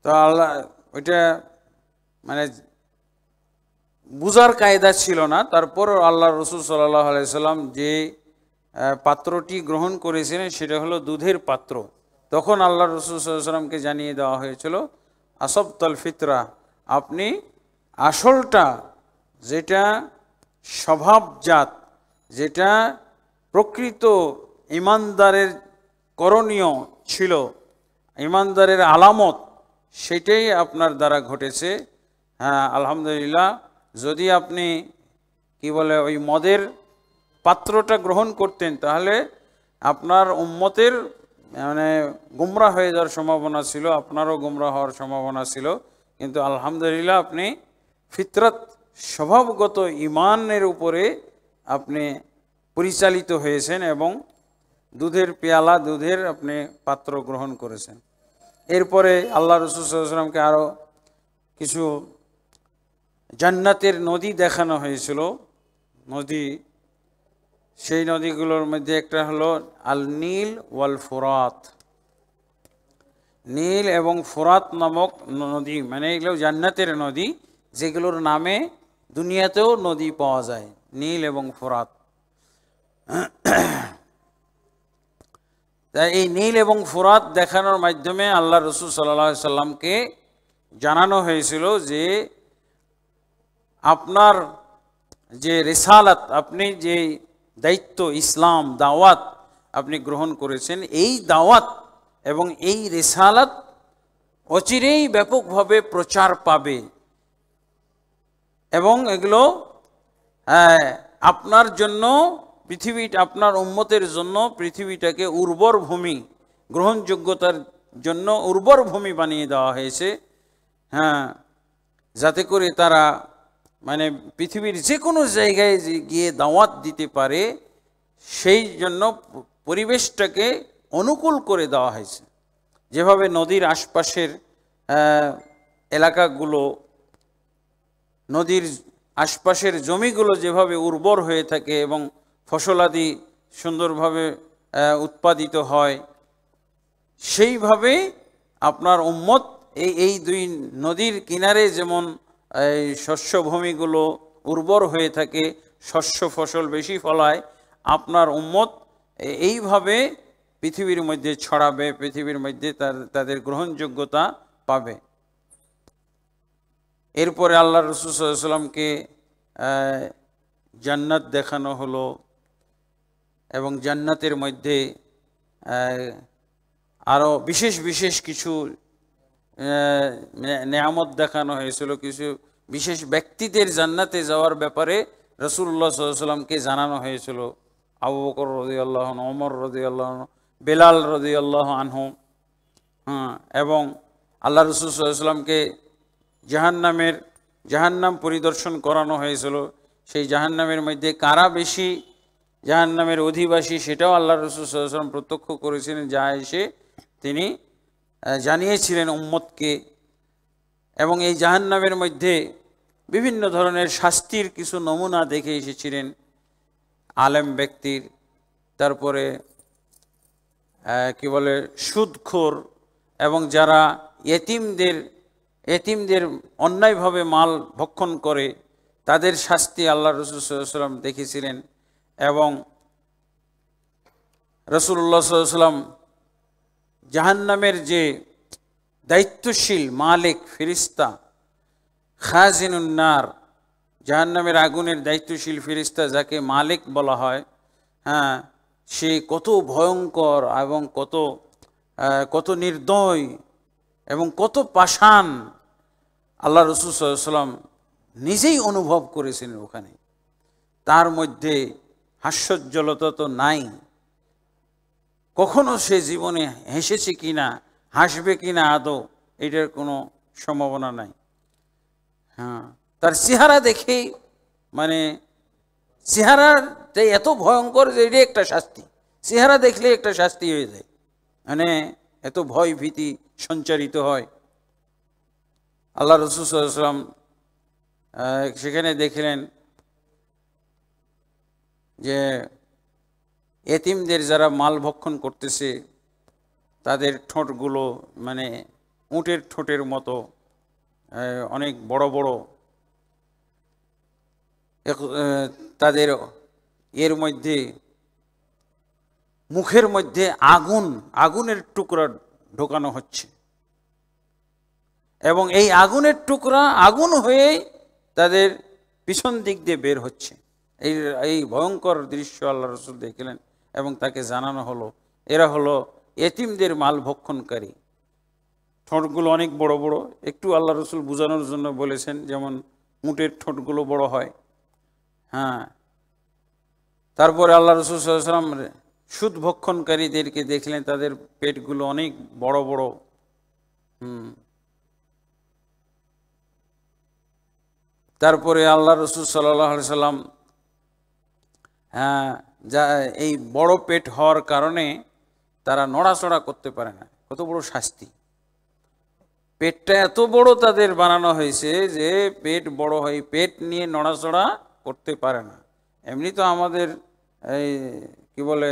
তো আল্লাহ ওইটা মানে বুঝার কায়দা ছিল না, তারপর আল্লাহ রাসূল সাল্লাল্লাহু আলাইহি সাল্লাম যে পাত্রটি গ্রহণ করেছিলেন সেটা হলো দুধের পাত্র। তখন আল্লাহ রাসূল সাল্লাল্লাহু আলাইহি সাল্লামকে জানিয়ে দেওয়া হয়েছিল আসবতাল ফিতরা, আপনি আসলটা, যেটা স্বভাবজাত, যেটা প্রকৃত ঈমানদারের করণীয় ছিল, ঈমানদারের আলামত, সেটাই আপনার দ্বারা ঘটেছে। হ্যাঁ, আলহামদুলিল্লাহ। যদি আপনি কি বলে ওই মদের পাত্রটা গ্রহণ করতেন তাহলে আপনার উম্মতের মানে গুমরাহ হয়ে যাওয়ার সম্ভাবনা ছিল, আপনারও গুমরাহ হওয়ার সম্ভাবনা ছিল। কিন্তু আলহামদুলিল্লাহ আপনি ফিতরাত, স্বভাবগত ঈমানের উপরে আপনি পরিচালিত হয়েছেন এবং দুধের পেয়ালা, দুধের আপনি পাত্র গ্রহণ করেছেন। এরপরে আল্লাহ রাসূল সাল্লাল্লাহু আলাইহি ওয়াসাল্লামকে আরও কিছু জান্নাতের নদী দেখানো হয়েছিল, নদী। সেই নদীগুলোর মধ্যে একটা হলো আল নীল ওয়াল ফুরাত, নীল এবং ফুরাত নামক নদী, মানে এগুলো জান্নাতের নদী, যেগুলোর নামে দুনিয়াতেও নদী পাওয়া যায়, নীল এবং ফুরাত। তাই এই নীল এবং ফুরাত দেখানোর মাধ্যমে আল্লাহ রাসূল সাল্লাল্লাহু আলাইহি সাল্লামকে জানানো হয়েছিল যে আপনার যে রিসালাত, আপনি যে দায়িত্ব, ইসলাম দাওয়াত আপনি গ্রহণ করেছেন, এই দাওয়াত এবং এই রিসালাত অচিরেই ব্যাপকভাবে প্রচার পাবে এবং এগুলো আপনার জন্য আপনার উম্মতের জন্য পৃথিবীটাকে উর্বর ভূমি, গ্রহণযোগ্যতার জন্য উর্বর ভূমি বানিয়ে দেওয়া হয়েছে। হ্যাঁ, যাতে করে তারা মানে পৃথিবীর যে কোনো জায়গায় গিয়ে দাওয়াত দিতে পারে, সেই জন্য পরিবেশটাকে অনুকূল করে দেওয়া হয়েছে। যেভাবে নদীর আশপাশের এলাকাগুলো, নদীর আশপাশের জমিগুলো যেভাবে উর্বর হয়ে থাকে এবং ফসলাদি সুন্দরভাবে উৎপাদিত হয়, সেইভাবে আপনার উম্মত এই দুই নদীর কিনারে যেমন এই শস্যভূমিগুলো উর্বর হয়ে থাকে, শস্য ফসল বেশি ফলায়, আপনার উম্মত এইভাবে পৃথিবীর মধ্যে ছড়াবে, পৃথিবীর মধ্যে তাদের গ্রহণযোগ্যতা পাবে। এরপরে আল্লাহ রাসূল সাল্লাল্লাহু আলাইহি ওয়াসাল্লামকে জান্নাত দেখানো হলো এবং জান্নাতের মধ্যে আরও বিশেষ বিশেষ কিছু নেয়ামত দেখানো হয়েছিল। কিছু বিশেষ ব্যক্তিদের জান্নাতে যাওয়ার ব্যাপারে রাসূলুল্লাহ সাল্লাল্লাহু আলাইহি ওয়াসাল্লামকে জানানো হয়েছিল। আবু বকর রাদিয়াল্লাহু আনহু, ওমর রাদিয়াল্লাহু আনহু, বেলাল রাদিয়াল্লাহু আনহু। এবং আল্লাহ রাসূল সাল্লাল্লাহু আলাইহি ওয়াসাল্লামকে জাহান্নাম পরিদর্শন করানো হয়েছিল। সেই জাহান্নামের মধ্যে কারা বেশি জাহান্নামের অধিবাসী সেটাও আল্লাহ রাসূল সাল্লাল্লাহু আলাইহি ওয়াসাল্লাম প্রত্যক্ষ করেছিলেন, যা এসে তিনি জানিয়েছিলেন উম্মতকে। এবং এই জাহান্নামের মধ্যে বিভিন্ন ধরনের শাস্তির কিছু নমুনা দেখে এসেছিলেন আলেম ব্যক্তির, তারপরে কি বলে সুদখোর এবং যারা এতিমদের অন্যায়ভাবে মাল ভক্ষণ করে তাদের শাস্তি আল্লাহ রাসূল সাল্লাল্লাহু আলাইহি ওয়াসাল্লাম দেখেছিলেন। এবং রাসূলুল্লাহ সাল্লাল্লাহু আলাইহি ওয়াসাল্লাম জাহান্নামের যে দায়িত্বশীল মালিক ফেরেশতা, খাজিনুন নার, জাহান্নামের আগুনের দায়িত্বশীল ফেরেশতা যাকে মালিক বলা হয়, হ্যাঁ, সে কত ভয়ঙ্কর এবং কত নির্দয় এবং কত পাষাণ আল্লাহ রাসূল সাল্লাল্লাহু আলাইহি ওয়াসাল্লাম নিজেই অনুভব করেছেন ওখানে। তার মধ্যে হাস্যোজ্জ্বলতা তো নাই, কখনো সে জীবনে হেসেছে কিনা, হাসবে কিনা আদৌ এটার কোনো সম্ভাবনা নাই। হ্যাঁ, তার চেহারা দেখেই মানে চেহারাটাই এত ভয়ঙ্কর যে এটা একটা শাস্তি, চেহারা দেখলে একটা শাস্তি হয়ে যায়, মানে এত ভয় ভীতি সঞ্চারিত হয়। আল্লাহ রাসূল সাল্লাল্লাহু আলাইহি ওয়াসাল্লাম সেখানে দেখলেন যে এতিমদের যারা মাল ভক্ষণ করতেছে তাদের ঠোঁটগুলো মানে উটের ঠোঁটের মতো অনেক বড় বড়, তাদের এর মধ্যে মুখের মধ্যে আগুনের টুকরা ঢোকানো হচ্ছে এবং এই আগুনের টুকরা আগুন হয়েই তাদের পিছন দিক দিয়ে বের হচ্ছে। এই ভয়ঙ্কর দৃশ্য আল্লাহ রাসূল দেখলেন এবং তাকে জানানো হলো এরা হলো এতিমদের মাল ভক্ষণকারী। ঠোঁটগুলো অনেক বড় বড়, একটু আল্লাহ রাসূল বোঝানোর জন্য বলেছেন যেমন উটের ঠোঁটগুলো বড় হয়। হ্যাঁ, তারপরে আল্লাহ রাসূল সাল্লাল্লাহু আলাইহি ওয়াসাল্লাম সুদ ভক্ষণকারীদেরকে দেখলেন, তাদের পেটগুলো অনেক বড় বড়। তারপরে আল্লাহ রাসূল সাল্লাল্লাহু আলাইহি ওয়াসাল্লাম যা এই বড় পেট হওয়ার কারণে তারা নড়াচড়া করতে পারে না, কত বড় শাস্তি। পেটটা এত বড় তাদের বানানো হয়েছে যে পেট বড় হয়, পেট নিয়ে নড়াচড়া করতে পারে না। এমনি তো আমাদের এই কি বলে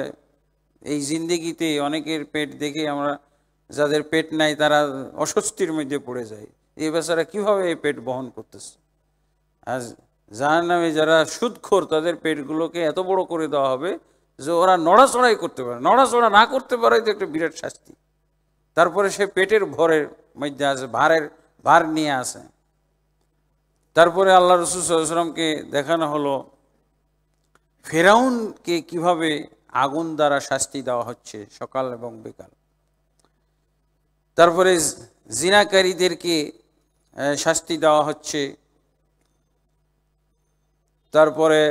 এই জিন্দেগিতে অনেকের পেট দেখে আমরা, যাদের পেট নাই তারা অস্বস্তির মধ্যে পড়ে যায়, এই বেচারা কীভাবে এই পেট বহন করতেছে। আর জাহান্নামে যারা সুদখোর তাদের পেটগুলোকে এত বড় করে দেওয়া হবে যে ওরা নড়াচড়াই করতে পারে, নড়াচড়া না করতে পারে তো একটা বিরাট শাস্তি। তারপরে সে পেটের ভরের মধ্যে আছে, ভার নিয়ে আসে। তারপরে আল্লাহ রাসূল সাল্লাল্লাহু আলাইহি ওয়াসাল্লামকে দেখানো হলো ফেরাউনকে কিভাবে আগুন দ্বারা শাস্তি দেওয়া হচ্ছে সকাল এবং বিকাল। তারপরে জিনাকারীদেরকে শাস্তি দেওয়া হচ্ছে, তারপরে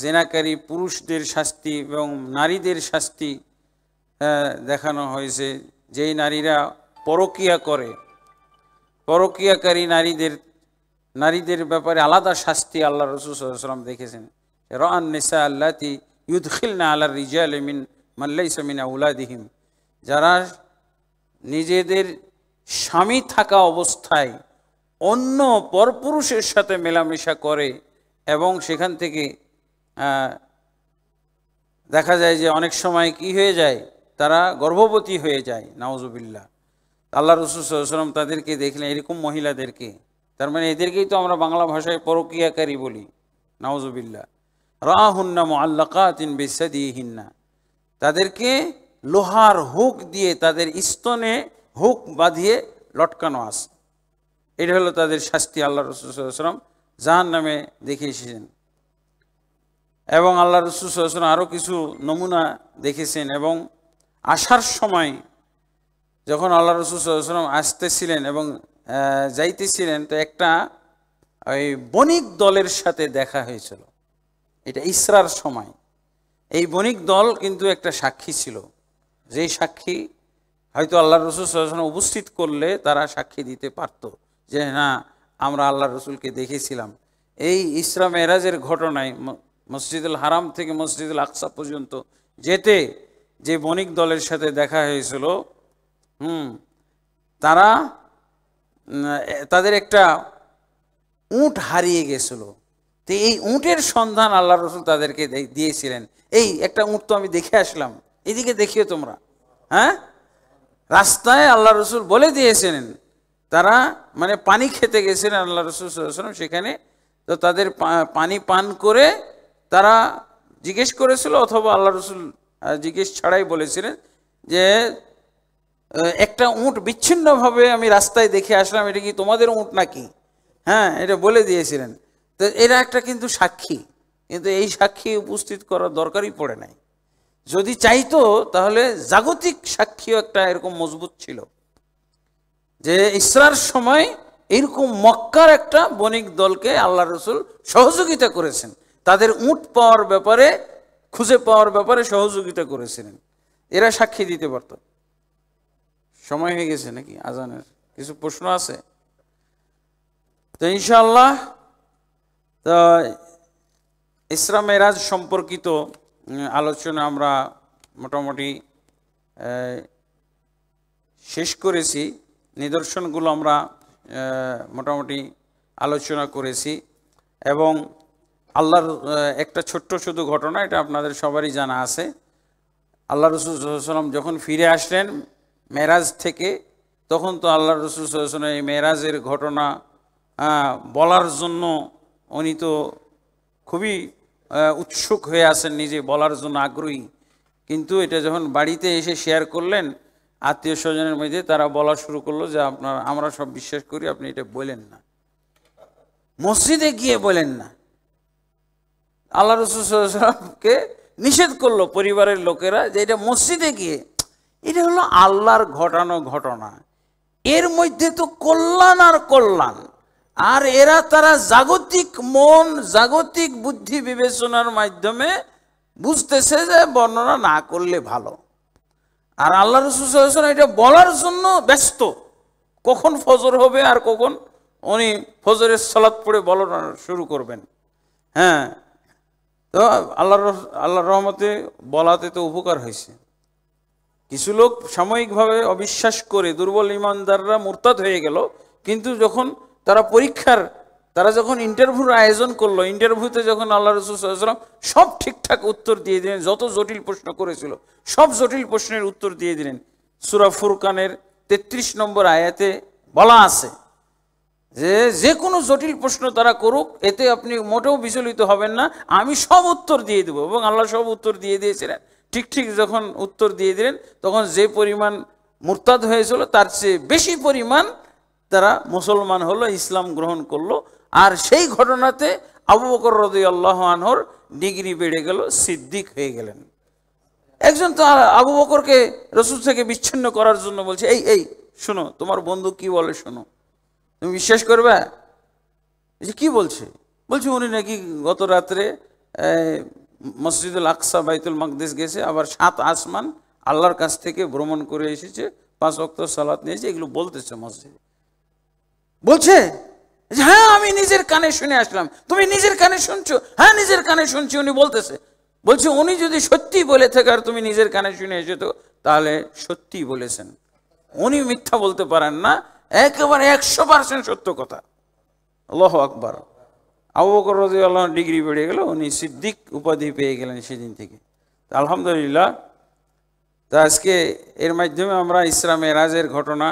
জিনাকারী পুরুষদের শাস্তি এবং নারীদের শাস্তি দেখানো হয়েছে। যেই নারীরা পরকীয়া করে, পরকীয়াকারী নারীদের ব্যাপারে আলাদা শাস্তি আল্লাহ রাসূল সাল্লাল্লাহু আলাইহি ওয়াসাল্লাম দেখেছেন। রাআন নিসা আল্লাতি ইউদখিলনা আলা রিজালি মিন মান লাইসা মিন আউলাদিহিম, যারা নিজেদের স্বামী থাকা অবস্থায় অন্য পরপুরুষের সাথে মেলামেশা করে এবং সেখান থেকে দেখা যায় যে অনেক সময় কি হয়ে যায়, তারা গর্ভবতী হয়ে যায়, নাউজুবিল্লাহ। আল্লাহ রাসূল সাল্লাল্লাহু আলাইহি ওয়াসাল্লাম তাদেরকে দেখলেন, এরকম মহিলাদেরকে, তার মানে এদেরকেই তো আমরা বাংলা ভাষায় পরকীয়াকারী বলি, নাউজুবিল্লাহ। রাহুন্না মুআল্লাকাতিন বিসাদিহিন্না, তাদেরকে লোহার হুক দিয়ে তাদের স্তনে হুক বাঁধিয়ে লটকানো আছে। এটা হলো তাদের শাস্তি। আল্লাহ রাসূল সাল্লাল্লাহু আলাইহি ওয়াসাল্লাম জাহান্নামে দেখে এসেছেন এবং আল্লাহ রাসূল সাল্লাল্লাহু আলাইহি ওয়াসাল্লাম আরও কিছু নমুনা দেখেছেন। এবং আসার সময় যখন আল্লাহ রাসূল সাল্লাল্লাহু আলাইহি ওয়াসাল্লাম আসতেছিলেন এবং যাইতেছিলেন, তো একটা ওই বণিক দলের সাথে দেখা হয়েছিল। এটা ইসরার সময়। এই বণিক দল কিন্তু একটা সাক্ষী ছিল, যেই সাক্ষী হয়তো আল্লাহ রাসূল সাল্লাল্লাহু আলাইহি ওয়াসাল্লাম উপস্থিত করলে তারা সাক্ষী দিতে পারত যে না, আমরা আল্লাহ রাসূলকে দেখেছিলাম। এই ইসরা মেরাজের ঘটনায় মসজিদুল হারাম থেকে মসজিদুল আকসা পর্যন্ত যেতে যে বণিক দলের সাথে দেখা হয়েছিল, তাদের একটা উট হারিয়ে গেছিল। তো এই উটের সন্ধান আল্লাহ রাসূল তাদেরকে দিয়েছিলেন। এই একটা উট তো আমি দেখে আসলাম, এদিকে দেখিও তোমরা। হ্যাঁ, রাস্তায় আল্লাহ রাসূল বলে দিয়েছিলেন, তারা মানে পানি খেতে গেছিলেন আল্লাহ রাসূল সাল্লাল্লাহু আলাইহি ওয়াসাল্লাম সেখানে। তো তাদের পানি পান করে তারা জিজ্ঞেস করেছিল, অথবা আল্লাহ রাসূল জিজ্ঞেস ছাড়াই বলেছিলেন যে একটা উট বিচ্ছিন্নভাবে আমি রাস্তায় দেখে আসলাম, এটা কি তোমাদের উট নাকি? হ্যাঁ, এটা বলে দিয়েছিলেন। তো এরা একটা কিন্তু সাক্ষী, কিন্তু এই সাক্ষী উপস্থিত করার দরকারই পড়ে নাই। যদি চাইতো তাহলে জাগতিক সাক্ষীও একটা এরকম মজবুত ছিল যে ইসরার সময় এরকম মক্কার একটা বণিক দলকে আল্লাহ রাসূল সহযোগিতা করেছেন, তাদের উট পাওয়ার ব্যাপারে, খুঁজে পাওয়ার ব্যাপারে সহযোগিতা করেছিলেন। এরা সাক্ষী দিতে পারত। সময় হয়ে গেছে নাকি আজানের? কিছু প্রশ্ন আছে তো ইনশাআল্লাহ। তো ইসরা মেরাজ সম্পর্কিত আলোচনা আমরা মোটামুটি শেষ করেছি। নিদর্শনগুলো আমরা মোটামুটি আলোচনা করেছি এবং আল্লাহর একটা ছোট্ট শুধু ঘটনা, এটা আপনাদের সবারই জানা আছে। আল্লাহ রাসূল সাল্লাল্লাহু আলাইহি ওয়াসাল্লাম যখন ফিরে আসলেন মেরাজ থেকে, তখন তো আল্লাহ রাসূল সাল্লাল্লাহু আলাইহি ওয়াসাল্লাম এই মেরাজের ঘটনা বলার জন্য উনি তো খুবই উৎসুক হয়ে আছেন, নিজে বলার জন্য আগ্রহী। কিন্তু এটা যখন বাড়িতে এসে শেয়ার করলেন আত্মীয় স্বজনের মধ্যে, তারা বলা শুরু করলো যে আমরা সব বিশ্বাস করি, আপনি এটা বলেন না, মসজিদে গিয়ে বলেন না। আল্লাহ রাসূল সাল্লাল্লাহু আলাইহি ওয়াসাল্লামকে নিষেধ করলো পরিবারের লোকেরা যে এটা মসজিদে গিয়ে, এটা হলো আল্লাহর ঘটানো ঘটনা, এর মধ্যে তো কল্যাণ আর কল্যাণ। আর তারা জাগতিক মন, জাগতিক বুদ্ধি বিবেচনার মাধ্যমে বুঝতেছে যে বর্ণনা না করলে ভালো। আর আল্লাহ রাসূল সাল্লাল্লাহু আলাইহি ওয়াসাল্লাম এটা বলার জন্য ব্যস্ত, কখন ফজর হবে আর কখন উনি ফজরের সালাত পড়ে বলানো শুরু করবেন। হ্যাঁ, তো আল্লাহর রহমতে বলাতে তো উপকার হয়েছে। কিছু লোক সাময়িকভাবে অবিশ্বাস করে দুর্বল ইমানদাররা মুরতাদ হয়ে গেল, কিন্তু যখন তারা যখন ইন্টারভিউর আয়োজন করলো, ইন্টারভিউতে যখন আল্লাহ রাসূল সাল্লাল্লাহু আলাইহি ওয়াসাল্লাম সব ঠিকঠাক উত্তর দিয়ে দিলেন, যত জটিল প্রশ্ন করেছিল সব জটিল প্রশ্নের উত্তর দিয়ে দিলেন। সূরা ফুরকানের 33 নম্বর আয়াতে বলা আছে যে কোনো জটিল প্রশ্ন তারা করুক, এতে আপনি মোটেও বিচলিত হবেন না, আমি সব উত্তর দিয়ে দেবো। এবং আল্লাহ সব উত্তর দিয়ে দিয়েছিলেন। ঠিক যখন উত্তর দিয়ে দিলেন, তখন যে পরিমাণ মুরতাদ হয়েছিল তার চেয়ে বেশি পরিমাণ তারা মুসলমান হলো, ইসলাম গ্রহণ করলো। আর সেই ঘটনাতে আবু বকর রাদিয়াল্লাহু আনহুর ডিগ্রি বেড়ে গেল, সিদ্দিক হয়ে গেলেন। একজন তো আবু বকরকে রাসূল থেকে বিচ্ছিন্ন করার জন্য বলছে, এই শোনো, তোমার বন্ধু কি বলে শোনো। তুমি বিশ্বাস করবে? যে কি বলছে? বলছে উনি নাকি গত রাত্রে মসজিদুল আকসা বাইতুল মাকদিস গেছে, আবার 7 আসমান আল্লাহর কাছ থেকে ভ্রমণ করে এসেছে, 5 ওয়াক্ত সালাত নিয়েছে, এগুলো বলতেছে মসজিদে। বলছে যে হ্যাঁ আমি নিজের কানে শুনে আসলাম। তুমি নিজের কানে শুনছো? হ্যাঁ নিজের কানে শুনছি। উনি বলতেছে, বলছে উনি যদি সত্যি বলে থাকে আর তুমি নিজের কানে শুনে এসেছো, তাহলে সত্যি বলেছেন, উনি মিথ্যা বলতে পারেন না, একেবারে 100% সত্য কথা। আল্লাহু আকবার। আবু বকর রাদিয়াল্লাহু আনহু ডিগ্রি বেড়ে গেল, উনি সিদ্দিক উপাধি পেয়ে গেলেন সেদিন থেকে। আলহামদুলিল্লাহ। তো আজকে এর মাধ্যমে আমরা ইসরা মেরাজের ঘটনা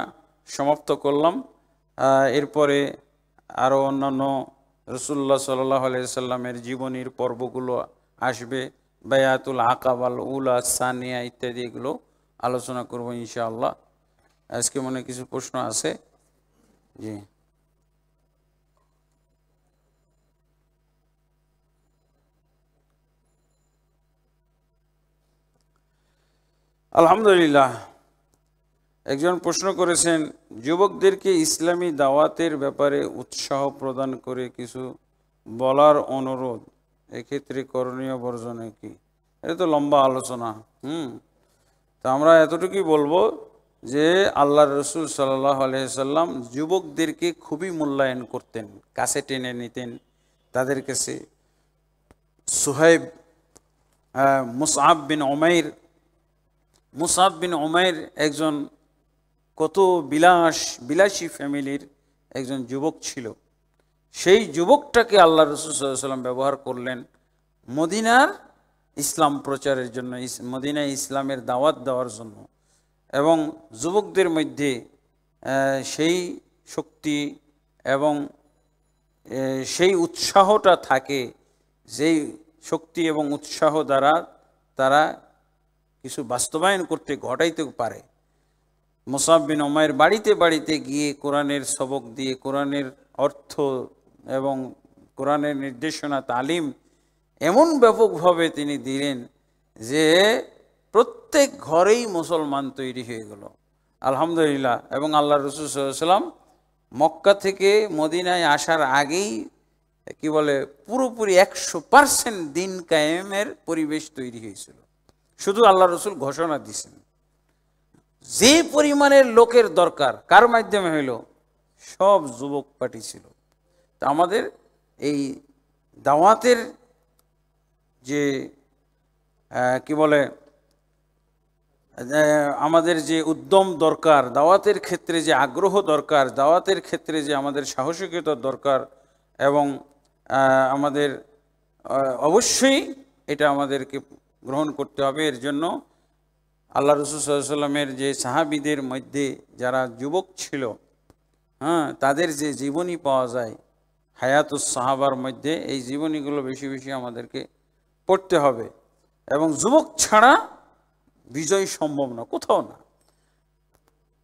সমাপ্ত করলাম। এরপরে আরও অন্যান্য রাসূলুল্লাহ সাল্লাল্লাহু আলাইহি সাল্লামের জীবনীর পর্বগুলো আসবে, বায়াতুল আকাবাল উলা, সানিয়া ইত্যাদি, এগুলো আলোচনা করব ইনশাআল্লাহ। আজকে মনে কিছু প্রশ্ন আছে? জি, আলহামদুলিল্লাহ। একজন প্রশ্ন করেছেন, যুবকদেরকে ইসলামী দাওয়াতের ব্যাপারে উৎসাহ প্রদান করে কিছু বলার অনুরোধ, এক্ষেত্রে করণীয় বর্জনে কি? এটা তো লম্বা আলোচনা। তো আমরা এতটুকুই বলবো যে আল্লাহর রাসূল সাল্লাল্লাহু আলাইহি সাল্লাম যুবকদেরকে খুবই মূল্যায়ন করতেন, কাছে টেনে নিতেন তাদের কাছে। সুহাইব, মুসআব বিন উমাইর একজন কত বিলাসী ফ্যামিলির একজন যুবক ছিল। সেই যুবকটাকে আল্লাহ রাসূল সাল্লাল্লাহু আলাইহি সাল্লাম ব্যবহার করলেন মদিনার ইসলাম প্রচারের জন্য, মদিনায় ইসলামের দাওয়াত দেওয়ার জন্য। এবং যুবকদের মধ্যে সেই শক্তি এবং সেই উৎসাহটা থাকে, যেই শক্তি এবং উৎসাহ দ্বারা তারা কিছু বাস্তবায়ন করতে ঘটাইতে পারে। মুসআব বিন উমাইর বাড়িতে বাড়িতে গিয়ে কোরআনের সবক দিয়ে, কোরআনের অর্থ এবং কোরআনের নির্দেশনা তালিম এমন ব্যাপকভাবে তিনি দিলেন যে প্রত্যেক ঘরেই মুসলমান তৈরি হয়ে গেল, আলহামদুলিল্লাহ। এবং আল্লাহ রাসূল সাল্লাল্লাহু আলাইহি সাল্লাম মক্কা থেকে মদিনায় আসার আগেই কি বলে পুরোপুরি 100% দিন কায়েমের পরিবেশ তৈরি হয়েছিল। শুধু আল্লাহ রাসূল ঘোষণা দিয়েছেন, যে পরিমাণের লোকের দরকার কার মাধ্যমে হইল? সব যুবক পার্টি ছিল। তা আমাদের এই দাওয়াতের যে কি বলে আমাদের যে উদ্যম দরকার, দাওয়াতের ক্ষেত্রে যে আগ্রহ দরকার, দাওয়াতের ক্ষেত্রে যে আমাদের সাহসিকতা দরকার, এবং আমাদের অবশ্যই এটা আমাদেরকে গ্রহণ করতে হবে। এর জন্য আল্লাহ রাসূল সাল্লাল্লাহু আলাইহি সাল্লামের যে সাহাবীদের মধ্যে যারা যুবক ছিল, তাদের যে জীবনী পাওয়া যায় হায়াতুস সাহাবার মধ্যে, এই জীবনীগুলো বেশি বেশি আমাদেরকে পড়তে হবে। এবং যুবক ছাড়া বিজয় সম্ভব না, কোথাও না।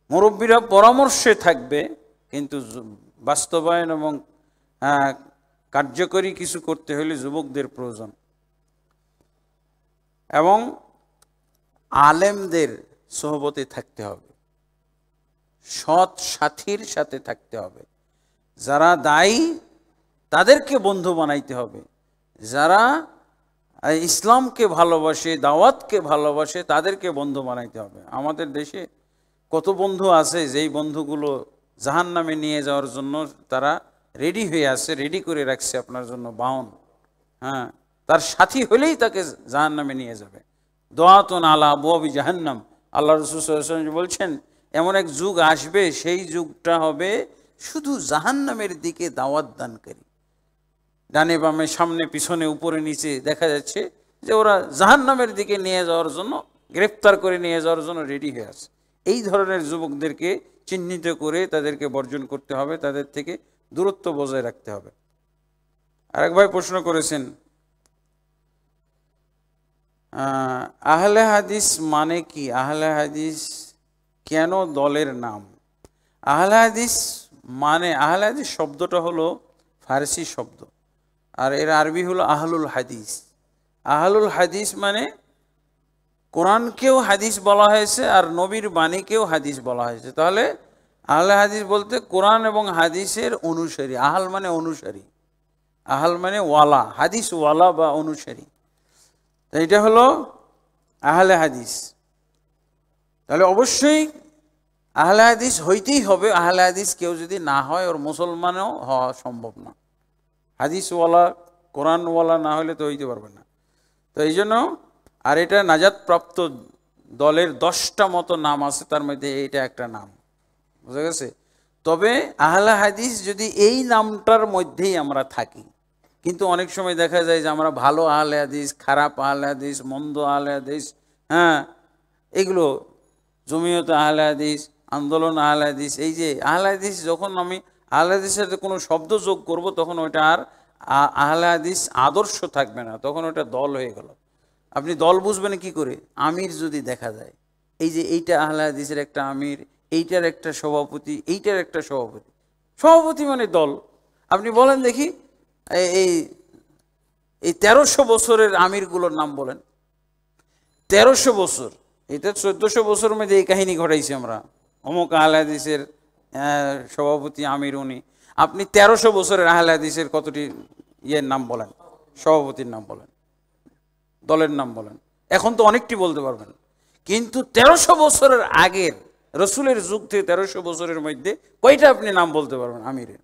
মুরব্বীরা পরামর্শে থাকবে, কিন্তু বাস্তবায়ন এবং কার্যকরী কিছু করতে হলে যুবকদের প্রয়োজন। এবং আলেমদের সোহবতে থাকতে হবে, সৎ সাথীর সাথে থাকতে হবে। যারা দায়ী তাদেরকে বন্ধু বানাইতে হবে, যারা ইসলামকে ভালোবাসে, দাওয়াতকে ভালোবাসে, তাদেরকে বন্ধু বানাইতে হবে। আমাদের দেশে কত বন্ধু আছে যেই বন্ধুগুলো জাহান্নামে নিয়ে যাওয়ার জন্য তারা রেডি হয়ে আছে, রেডি করে রাখছে আপনার জন্য বাহন। তার সাথী হলেই তাকে জাহান্নামে নিয়ে যাবে। দোয়াতুন আলা আবওয়াবি জাহান্নাম, আল্লাহ রাসূল সাল্লাল্লাহু আলাইহি ওয়াসাল্লাম বলছেন এমন এক যুগ আসবে, সেই যুগটা হবে শুধু জাহান্নামের দিকে দাওয়াত দানকারী। ডানে বামে সামনে পিছনে উপরে নিচে দেখা যাচ্ছে যে ওরা জাহান্নামের দিকে নিয়ে যাওয়ার জন্য, গ্রেফতার করে নিয়ে যাওয়ার জন্য রেডি হয়ে আছে। এই ধরনের যুবকদেরকে চিহ্নিত করে তাদেরকে বর্জন করতে হবে, তাদের থেকে দূরত্ব বজায় রাখতে হবে। আরেক ভাই প্রশ্ন করেছেন, আহলে হাদিস মানে কি? আহলে হাদিস কেন দলের নাম? আহলে হাদিস মানে, আহলে হাদিস শব্দটা হলো ফারসি শব্দ, আর এর আরবি হলো আহলুল হাদিস। আহলুল হাদিস মানে কোরআনকেও হাদিস বলা হয়েছে আর নবীর বাণীকেও হাদিস বলা হয়েছে। তাহলে আহলে হাদিস বলতে কোরআন এবং হাদিসের অনুসারী। আহল মানে অনুসারী, আহল মানে ওয়ালা, হাদিস ওয়ালা বা অনুসারী। এইটা হলো আহলে হাদিস। তাহলে অবশ্যই আহলে হাদিস হইতেই হবে। আহলে হাদিস কেউ যদি না হয় ওর মুসলমানও হওয়া সম্ভব না। হাদিসওয়ালা কোরআনওয়ালা না হলে তো হইতে পারবে না। তো এই জন্য, আর এটা নাজাতপ্রাপ্ত দলের 10টা মতো নাম আছে, তার মধ্যে এইটা একটা নাম, বুঝা গেছে। তবে আহলে হাদিস যদি এই নামটার মধ্যেই আমরা থাকি, কিন্তু অনেক সময় দেখা যায় যে আমরা ভালো আহলে হাদিস, খারাপ আহলে হাদিস, মন্দ আহলে হাদিস, হ্যাঁ, এগুলো জমিয়ত আহলে হাদিস, আন্দোলন আহলে হাদিস, এই যে আহলে হাদিস, যখন আমি আহলে হাদিসের সাথে কোনো শব্দ যোগ করব তখন ওইটা আর আহলে হাদিস আদর্শ থাকবে না, তখন ওটা দল হয়ে গেল। আপনি দল বুঝবেন কি করে? আমির যদি দেখা যায়, এই যে এইটা আহলে হাদিসের একটা আমির, এইটার একটা সভাপতি, এইটার একটা সভাপতি, সভাপতি মানে দল। আপনি বলেন দেখি এই এই 1300 বছরের আমিরগুলোর নাম বলেন। 1300 বছর, এটা 1400 বছরের মধ্যে এই কাহিনী ঘটাইছি আমরা, অমুক আহলে হাদিসের সভাপতি আমির উনি। আপনি 1300 বছরের আহলে হাদিসের কতটি ইয়ের নাম বলেন, সভাপতির নাম বলেন, দলের নাম বলেন। এখন তো অনেকটি বলতে পারবেন, কিন্তু 1300 বছরের আগের রসুলের যুগ থেকে 1300 বছরের মধ্যে কয়টা আপনি নাম বলতে পারবেন আমিরের?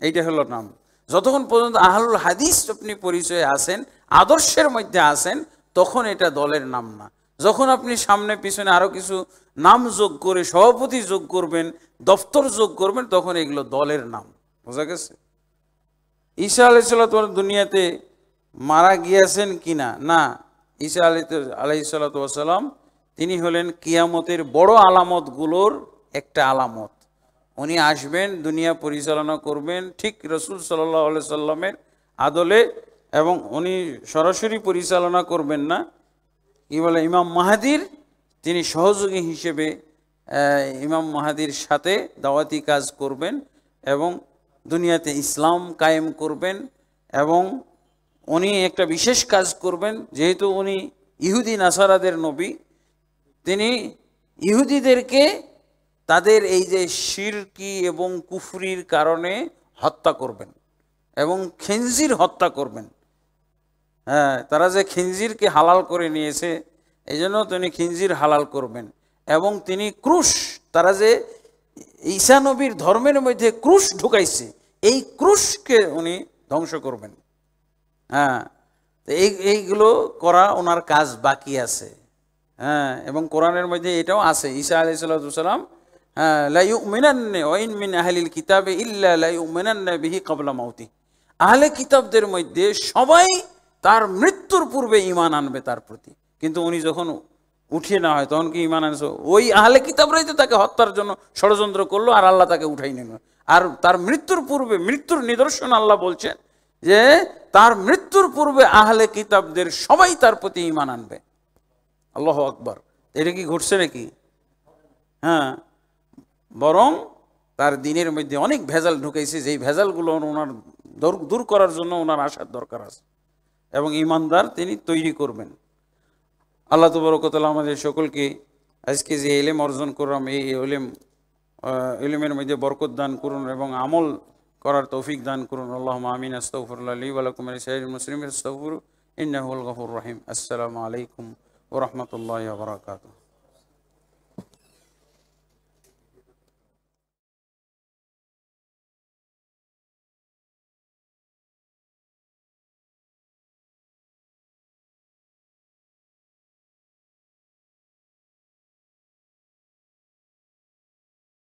এইটা হলো নাম। যতক্ষণ পর্যন্ত আহলুল হাদিস আপনি পরিচয়ে আসেন, আদর্শের মধ্যে আসেন, তখন এটা দলের নাম না। যখন আপনি সামনে পিছনে আরো কিছু নাম যোগ করে সভাপতি যোগ করবেন, দপ্তর যোগ করবেন, তখন এগুলো দলের নাম, বোঝা গেছে। ঈসা আলাইহিসসালাম দুনিয়াতে মারা গিয়েছেন কিনা? না, ঈসা আলাইহিসসালাম তিনি হলেন কিয়ামতের বড় আলামতগুলোর একটা আলামত। উনি আসবেন, দুনিয়া পরিচালনা করবেন ঠিক রসুল সাল্লাল্লাহু আলাইহি সাল্লামের আদলে, এবং উনি সরাসরি পরিচালনা করবেন না, কি বলে ইমাম মাহাদির তিনি সহযোগী হিসেবে ইমাম মাহাদির সাথে দাওয়াতি কাজ করবেন এবং দুনিয়াতে ইসলাম কায়েম করবেন। এবং উনি একটা বিশেষ কাজ করবেন, যেহেতু উনি ইহুদি নাসারাদের নবী, তিনি ইহুদিদেরকে তাদের এই যে শিরকি এবং কুফরির কারণে হত্যা করবেন এবং খিনজির হত্যা করবেন। হ্যাঁ, তারা যে খিনজিরকে হালাল করে নিয়েছে, এই জন্য তিনি খিনজির হালাল করবেন। এবং তিনি ক্রুশ, তারা যে ঈসা নবীর ধর্মের মধ্যে ক্রুশ ঢুকাইছে, এই ক্রুশকে উনি ধ্বংস করবেন। হ্যাঁ, এইগুলো করা ওনার কাজ বাকি আছে। হ্যাঁ, এবং কোরআনের মধ্যে এটাও আছে, ঈসা আলাইহিস সালাম লা ইউমিনান্না ওয়া ইন মিন আহলিল কিতাবে ইল্লা লা ইউমিনান্না বিহি ক্বাবলা মাউতি। আহলে কিতাবদের মধ্যে সবাই তার মৃত্যুর পূর্বে ঈমান আনবে তার প্রতি, কিন্তু উনি যখন উঠিয়ে না হয় তখন কি ঈমান আনছে? ওই আহলে কিতাবরাই তো তাকে হত্যার জন্য ষড়যন্ত্র করলো, আর আল্লাহ তাকে উঠাই নিল। আর তার মৃত্যুর পূর্বে, মৃত্যুর নিদর্শন আল্লাহ বলছেন যে তার মৃত্যুর পূর্বে আহলে কিতাবদের সবাই তার প্রতি ঈমান আনবে। আল্লাহু আকবার। এটা কি ঘটছে নাকি? হ্যাঁ, বরং তার দিনের মধ্যে অনেক ভেজাল ঢুকাইছে, যেই ভেজালগুলো ওনার দূর করার জন্য ওনার আসার দরকার আছে, এবং ঈমানদার তিনি তৈরি করবেন। আল্লাহ তাবারক ওয়া তাআলা আমাদের সকলকে আজকে যে ইলম অর্জন করলাম, এই ইলমের মধ্যে বরকত দান করুন এবং আমল করার তৌফিক দান করুন। আল্লাহুম্মা আমিন। আস্তাগফিরুল্লাহ লি ওয়া লাকুম ওয়া লিসাইরিল মুসলিমিন আস্তাগফিরু ইন্নাহু হুয়াল গফুরুর রহিম। আসসালামু আলাইকুম ওয়া রাহমাতুল্লাহি ওয়া বারাকাতুহু।